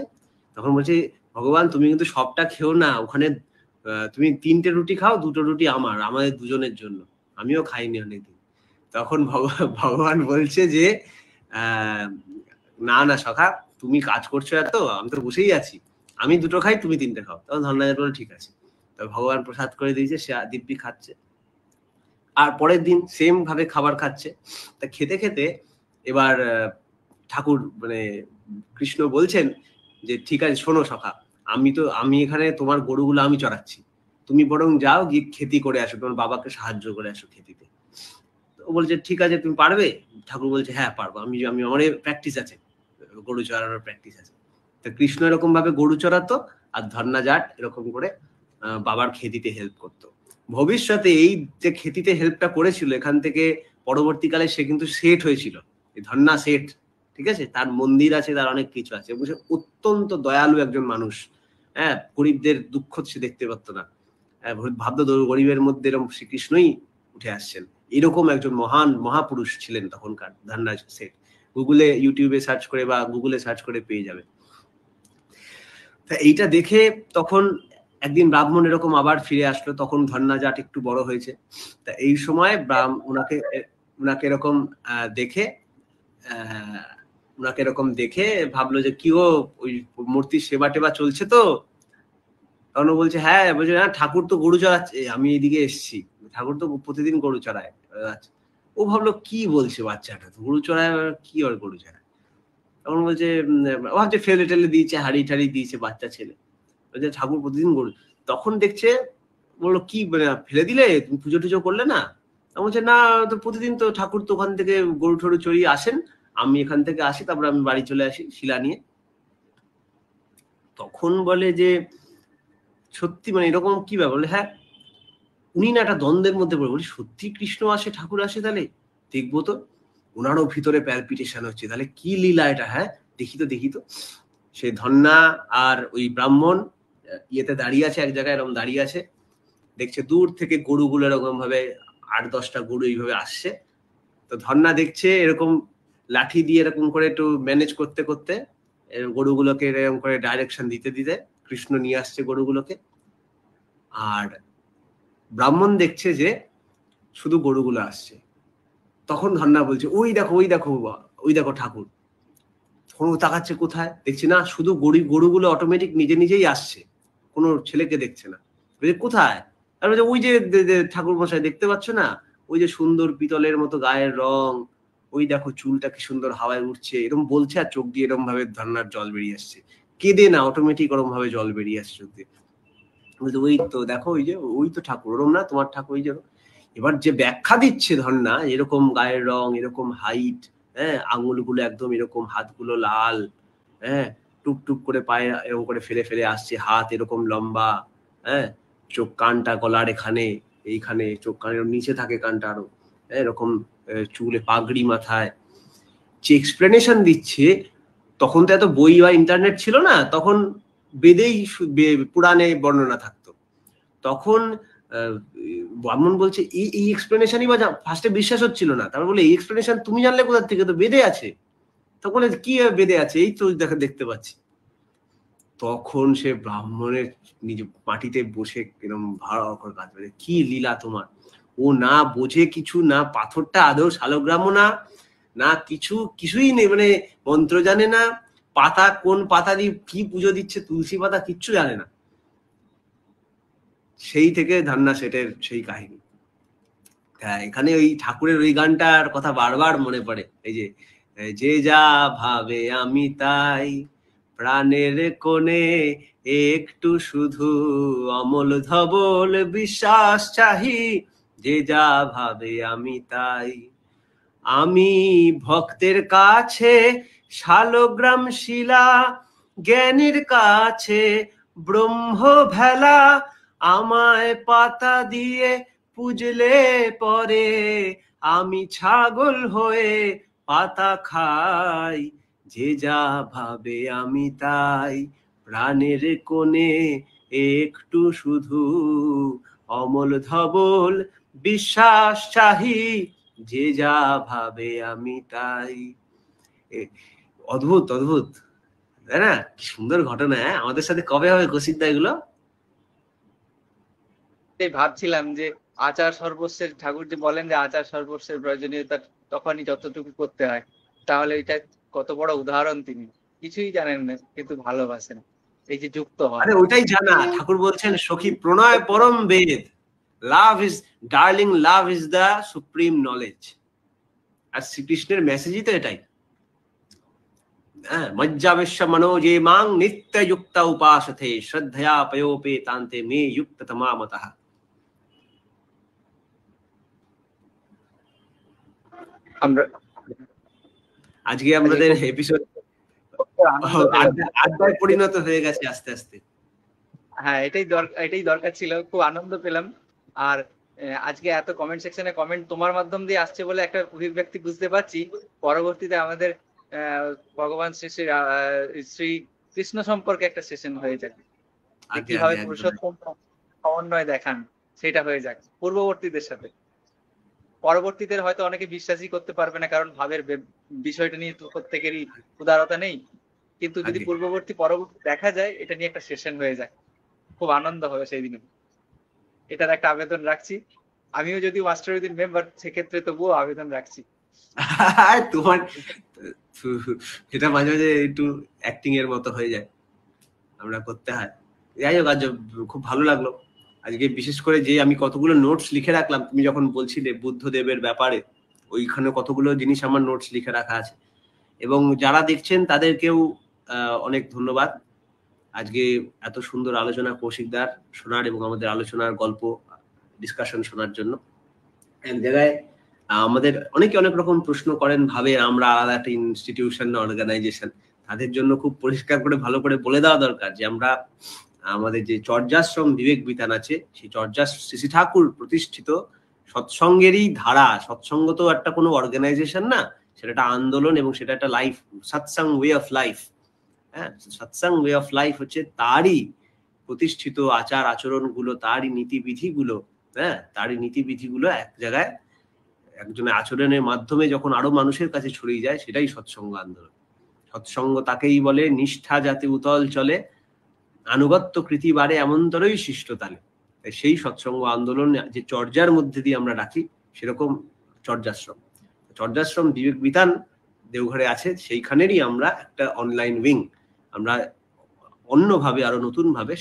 তখন বলছে ভগবান তুমি কিন্তু সবটা খেও না, ওখানে তুমি 3টে রুটি খাও, 2টো রুটি আমাদের দুজনের জন্য, আমিও খাইনি অনেকদিন। তখন ভগবান বলছে যে না না সখা, তুমি কাজ করছো এত, আমি তো বসেই আছি, আমি 2টো খাই, তুমি 3টে খাও। তখন ধন্যাজাট বলে ঠিক আছে। তো ভগবান প্রসাদ করে দিয়েছে, সে দিব্যি খাচ্ছে। আর পরের দিন সেম ভাবে খাবার খাচ্ছে। তা খেতে খেতে এবার ঠাকুর মানে কৃষ্ণ বলছেন যে ঠিক আছে শোনো সখা, আমি এখানে তোমার গরুগুলো আমি চড়াচ্ছি, তুমি বরং যাও গিয়ে খেতি করে আসো, তোমার বাবাকে সাহায্য করে আসো খেতিতে। ও বলছে ঠিক আছে তুমি পারবে? ঠাকুর বলছে হ্যাঁ পারবো, আমি আমার প্র্যাকটিস আছে, গরু চড়ানোর প্র্যাকটিস আছে। তো কৃষ্ণ এরকম ভাবে গরু চড়াতো, আর ধন্যাজাট এরকম করে বাবার খেতিতে হেল্প করতো। ভবিষ্যতে এই যে খেতিতে হেল্পটা করেছিল, এখান থেকে পরবর্তীকালে সে কিন্তু শেঠ হয়েছিল, ধন্যা শেঠ, ঠিক আছে, তার মন্দির আছে, তার অনেক কিছু আছে, অত্যন্ত দয়ালু একজন মানুষ। হ্যাঁ, গরিবদের দুঃখ সে দেখতে পারতো না। ভাবতো গরিবের মধ্যে এরকম শ্রীকৃষ্ণই উঠে আসছেন। এরকম একজন মহান মহাপুরুষ ছিলেন তখনকার ধনরাজ শেঠ। গুগলে ইউটিউবে সার্চ করে বা গুগলে সার্চ করে পেয়ে যাবে। তা এইটা দেখে তখন একদিন ব্রাহ্মণ এরকম আবার ফিরে আসলো, তখন ধন্না জাট একটু বড় হয়েছে। তা এই সময় ওনাকে এরকম দেখে ভাবলো যে কি ও ওই মূর্তির সেবা টেবা চলছে তো? তখন বলছে হ্যাঁ, বলছে হ্যাঁ ঠাকুর তো গরু চড়াচ্ছে, আমি এদিকে এসছি, ঠাকুর তো প্রতিদিন গরু চড়ায়। ও ভাবলো কি বলছে বাচ্চাটা, তো গরু চড়ায়, কি আর গরু চড়ায়? তখন বলছে ভাবছে ফেলে টেলে দিয়েছে, হাড়ি টাড়ি দিয়েছে বাচ্চা ছেলে, বলছে ঠাকুর প্রতিদিন গরু। তখন দেখছে, বললো কি ফেলে দিলে, তুমি পুজো টুজো করলে না? বলছে না, তো প্রতিদিন তো ঠাকুর তো ওখান থেকে গরু টরু চড়িয়ে আসেন, আমি এখান থেকে আসি, তারপর আমি বাড়ি চলে আসি শিলা নিয়ে। তখন বলে যে সত্যি মানে এরকম কি ব্যাপার? বলে হ্যাঁ। উনি না একটা দ্বন্দ্বের মধ্যে পড়ে, বলি সত্যি কৃষ্ণ আসে, ঠাকুর আসে, তাহলে দেখবো তো। ওনারও ভিতরে প্যালপিটেশন হচ্ছে, তাহলে কি লীলা এটা, হ্যাঁ দেখি তো। সে ধন্না আর ওই ব্রাহ্মণ ইয়েতে দাঁড়িয়ে আছে, এক জায়গায় এরকম দাঁড়িয়ে আছে, দেখছে দূর থেকে গরুগুলো এরকম ভাবে 8-10টা গরু এইভাবে আসছে। তো ধন্না দেখছে এরকম লাঠি দিয়ে এরকম করে একটু ম্যানেজ করতে করতে গরুগুলোকে এরকম করে ডাইরেকশন দিতে কৃষ্ণ নিয়ে আসছে গরুগুলোকে। আর ব্রাহ্মণ দেখছে যে শুধু গরুগুলো আসছে। তখন ধন্না বলছে ওই দেখো ঠাকুর। তখন ও তাকাচ্ছে, কোথায়? দেখছি না, শুধু গরুগুলো অটোমেটিক নিজে নিজেই আসছে, কোনো ছেলেকে দেখছে না। বলছে কোথায়? আর বলছে ওই যে ঠাকুর মশাই দেখতে পাচ্ছ না, ওই যে সুন্দর পিতলের মতো গায়ের রং, ওই দেখো চুলটা কি সুন্দর হাওয়ায় উঠছে, এরকম বলছে, আর চোখ দিয়ে এরকম ভাবে ধন্নার জল বেরিয়ে আসছে, কেঁদে না, অটোমেটিক ওরকম ভাবে জল বেরিয়ে আসছে চোখ দিয়ে। বলছে ওই তো দেখো, ওই তো ঠাকুর, ওরম না তোমার ঠাকুর, ওই যে। এবার যে ব্যাখ্যা দিচ্ছে ধন্না, এরকম গায়ের রং, এরকম হাইট, হ্যাঁ আঙুলগুলো একদম এরকম, হাতগুলো লাল, হ্যাঁ টুক টুক করে পায়ে এরকম করে ফেলে ফেলে আসছে, হাত এরকম লম্বা, হ্যাঁ চোখ কানটা গলার এইখানে চোখ কানের নিচে থাকে কানটা আরো, এরকম চুলে পাগড়ি মাথায়, যে এক্সপ্লেনেশন দিচ্ছে। তখন তো এত বই বা ইন্টারনেট ছিল না, তখন বেদেই পুরাণে বর্ণনা থাকতো। তখন ব্রাহ্মণ বলছে এই এক্সপ্লেনেশনই বা ফার্স্টে বিশ্বাস হচ্ছিল না, তারপর বলে এই এক্সপ্লেনেশন তুমি জানলে কোথা থেকে, তো বেদে আছে। তখন কি বেদে আছে, এই তো দেখতে পাচ্ছি। তখন সে ব্রাহ্মণের নিজে মাটিতে বসে এরকম ভাড়া করে কাজ করে, কি লীলা তোমার! ও না বোঝে কিছু, না পাথরটা আদৌ শালগ্রাম না কিছুই নেই, মানে মন্ত্র জানে না, পাতা কোন পাতা দিয়ে কি পুজো দিচ্ছে, তুলসী পাতা কিচ্ছু জানে না। সেই থেকে ধন্না সেটের সেই কাহিনী। হ্যাঁ, এখানে ওই ঠাকুরের ওই গানটার কথা বারবার মনে পড়ে, এই যে যা ভাবে আমি তাই, প্রাণের কোণে একটু শুধু অমল ধবল বিশ্বাস চাহি, যে যা ভাবে আমি তাই। আমি ভক্তের কাছে শালগ্রাম শিলা, জ্ঞানীর কাছে ব্রহ্ম ভেলা, আমায় পাতা দিয়ে পুজলে পরে, আমি ছাগল হয়ে পাতা খাই, যে যা ভাবে আমি তাই, প্রাণের কোণে একটু শুধু অমল ধবল বিশ্বাস চাহি, যে যা ভাবে আমি তাই। অদ্ভুত তাই না? কি সুন্দর ঘটনা। আমাদের সাথে কবে হবে কসিদা এগুলো? ভাবছিলাম যে আচার সর্বস্বের, ঠাকুর যে বলেন যে আচার সর্বস্বের প্রয়োজনীয়তা তখনই যতটুকু করতে হয়, তাহলে এটা কত বড় উদাহরণ। তিনি কিছুই জানেন না কিন্তু ভালোবাসেন, এই যে যুক্ত হয়। আরে ওইটাই জানা, ঠাকুর বলছেন সখী প্রণয় পরম বেদ, love is darling, love is the supreme knowledge. আর শ্রীকৃষ্ণের মেসেজই তো এটাই। মজ্জাবেশ্য মনোজে মাং নিত্য যুক্ত উপাসতে, শ্রদ্ধয়া পয়োপেতান্তে মে যুক্ততমা মতঃ। আমরা আজকে আমাদের এপিসোড আড্ডায় পরিণত হয়ে গেছে আস্তে আস্তে। হ্যাঁ, এটাই দরকার ছিল। খুব আনন্দ পেলাম। আর আজকে এত কমেন্ট সেকশনে কমেন্ট তোমার মাধ্যম দিয়ে আসছে বলে একটা অভিব্যক্তি বুঝতে পারছি, পরবর্তীতে আমাদের ভগবান শ্রী কৃষ্ণ সম্পর্কে একটা সেশন হয়ে যাবে, কিভাবে পুরুষোত্তম সমন্বয় দেখান, সেটা হয়ে যাক পূর্ববর্তীদের সাথে। পরবর্তীদের হয়তো অনেকে বিশ্বাসই করতে পারবে না, কারণ ভাবের বিষয়টা নিয়ে তো প্রত্যেকেরই উদারতা নেই। কিন্তু যদি পূর্ববর্তী পরবর্তী দেখা যায়, এটা নিয়ে একটা সেশন হয়ে যায়, খুব আনন্দ হবে সেই দিনে। এটার একটা আবেদন রাখছি। আমিও যদি মাস্টার উইদিন মেম্বার, সেক্ষেত্রে তবুও আবেদন রাখছি। তোমার এটা মাঝে মাঝে একটু অ্যাক্টিং এর মতো হয়ে যায়, আমরা করতে হয়। যাই হোক, আজ খুব ভালো লাগলো আজকে, বিশেষ করে যে আমি কতগুলো নোটস লিখে রাখলাম, তুমি যখন বলছিলে বুদ্ধদেবের ব্যাপারে, ওইখানে কতগুলো জিনিস আমার নোটস লিখে রাখা আছে। এবং যারা দেখছেন তাদেরকেও অনেক ধন্যবাদ আজকে এত সুন্দর আলোচনা কৌশিকদার শোনার এবং আমাদের আলোচনার গল্প ডিসকাশন শোনার জন্য। এক জায়গায় আমাদের অনেকে অনেক রকম প্রশ্ন করেন, ভাবে আমরা আলাদা একটা ইনস্টিটিউশন অর্গানাইজেশন। তাদের জন্য খুব পরিষ্কার করে ভালো করে বলে দেওয়া দরকার যে আমরা আমাদের যে চর্যাশ্রম বিবেক বিতান আছে, সেই চর্যাশ্রম শ্রী ঠাকুর প্রতিষ্ঠিত সৎসঙ্গেরই ধারা। সৎসঙ্গ তো একটা কোনো অর্গানাইজেশন না, সেটা একটা আন্দোলন এবং সেটা একটা life, Satsang way of life. হ্যাঁ, সৎসং ওয়ে অফ লাইফ হচ্ছে তারই প্রতিষ্ঠিত আচার আচরণ গুলো, তারই নীতিবিধি গুলো, হ্যাঁ তারই নীতিবিধি গুলো এক জায়গায় একজনের আচরণের মাধ্যমে যখন আরো মানুষের কাছে ছড়িয়ে যায়, সেটাই সৎসঙ্গ আন্দোলন। সৎসঙ্গ তাকেই বলে নিষ্ঠা যাতে উতল চলে, আনুগত্য কৃতি বারে এমনতরই শিষ্টতালে। সেই সৎসঙ্গ আন্দোলন যে চর্যার মধ্যে দিয়ে আমরা রাখি, সেরকম চর্যাশ্রম। চর্যাশ্রম বিবেক বিতান দেওঘরে আছে, সেইখানেরই আমরা একটা অনলাইন উইং, আমরা অন্যভাবে আরো নতুন ভাবে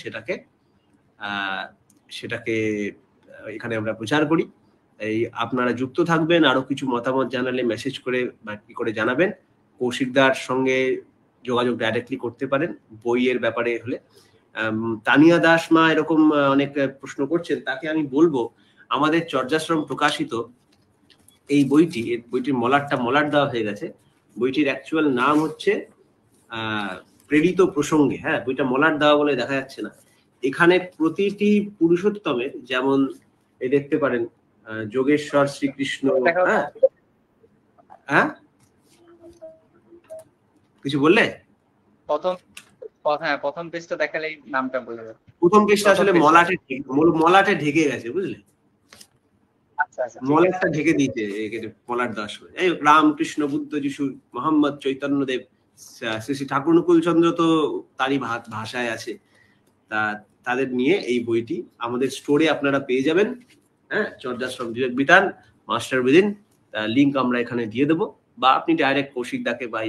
সেটাকে এখানে আমরা প্রচার করি। এই আপনারা যুক্ত থাকবেন, আরো কিছু মতামত জানালে মেসেজ করে বা কি করে জানাবেন। কৌশিকদার সঙ্গে যোগাযোগ ডাইরেক্টলি করতে পারেন বইয়ের ব্যাপারে হলে। তানিয়া দাস মা এরকম অনেক প্রশ্ন করছেন, তাকে আমি বলবো আমাদের চর্যাশ্রম প্রকাশিত এই বইটির মলাট দেওয়া হয়ে গেছে। বইটির অ্যাকচুয়াল নাম হচ্ছে প্রেরিত প্রসঙ্গে। হ্যাঁ, বইটা মলাট দেওয়া বলে দেখা যাচ্ছে না। এখানে প্রতিটি পুরুষোত্তমের, যেমন এই দেখতে পারেন যোগেশ্বর শ্রীকৃষ্ণ, হ্যাঁ কিছু বললে? প্রথম পেজটা দেখালেই নামটা বলে যাবে। প্রথম পেজটা আসলে মলাটে ঢেকে গেছে, বুঝলে? মলাটটা ঢেকে দিয়েছে মলাট দাস। এই রামকৃষ্ণ, বুদ্ধ, যিশু, মোহাম্মদ, চৈতন্যদেব, শ্রী শ্রী ঠাকুরনুকুল চন্দ্র তো তারই ভাষায় আছে। তাদের নিয়ে এই বইটি আমাদের স্টোরে আপনারা পেয়ে যাবেন। হ্যাঁ, চর্যাশ্রম বিবেক বিতান মাস্টার উইদিন, লিঙ্ক আমরা এখানে দিয়ে দেবো, বা আপনি ডাইরেক্ট কৌশিকদাকে বা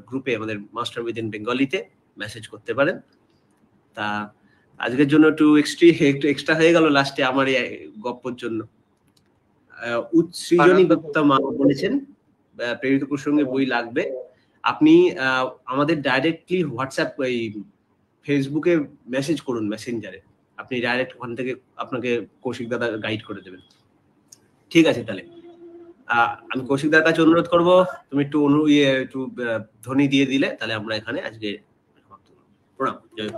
গ্রুপে আমাদের মাস্টার উইদিন বেঙ্গলিতে মেসেজ করতে পারেন। তা আজকের জন্য একটু এক্সট্রা হয়ে গেল লাস্টে আমার এই গপ্পর জন্য। উৎসৃজনী গুপ্তা মা বলেছেন প্রেরিত প্রসঙ্গে বই লাগবে। আপনি আমাদের ডাইরেক্টলি হোয়াটসঅ্যাপ এই ফেসবুকে মেসেজ করুন, মেসেঞ্জারে। আপনি ডাইরেক্ট ওখান থেকে আপনাকে কৌশিক দাদা গাইড করে দেবেন। ঠিক আছে, তাহলে আমি কৌশিক দাদার কাছে অনুরোধ করবো, তুমি একটু একটু ধ্বনি দিয়ে দিলে তাহলে আমরা এখানে আজকে প্রণাম। জয়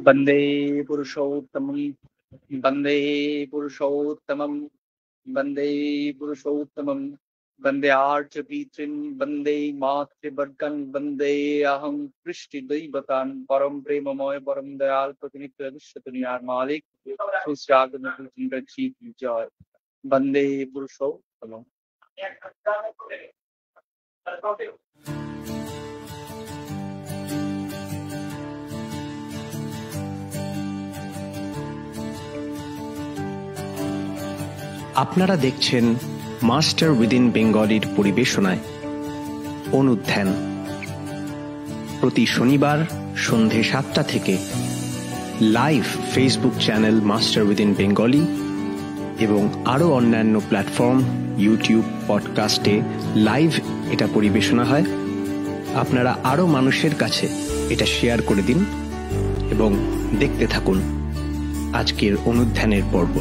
বন্দে পুরুষোত্তমম, বন্দে পুরুষোত্তমম, বন্দে পুরুষোত্তমম, বন্দে আর্য পিতৃন, বন্দে মাতৃবর্গন, বন্দে অহং কৃষ্টি দৈবতান, পরম প্রেমময় পরম দয়াল প্রতিনিত্য বিশ্ব দুনিয়ার মালিক সুশ্রাগজি কি জয়। বন্দে পুরুষোত্তমম। আপনারা দেখছেন মাস্টার উইদিন বেঙ্গলির পরিবেশনায় অনুধ্যান, প্রতি শনিবার সন্ধে 7টা থেকে live Facebook channel master within Bengali এবং আরও অন্যান্য প্ল্যাটফর্ম ইউটিউব পডকাস্টে লাইভ এটা পরিবেশনা হয়। আপনারা আরও মানুষের কাছে এটা শেয়ার করে দিন এবং দেখতে থাকুন আজকের অনুধ্যানের পর্ব।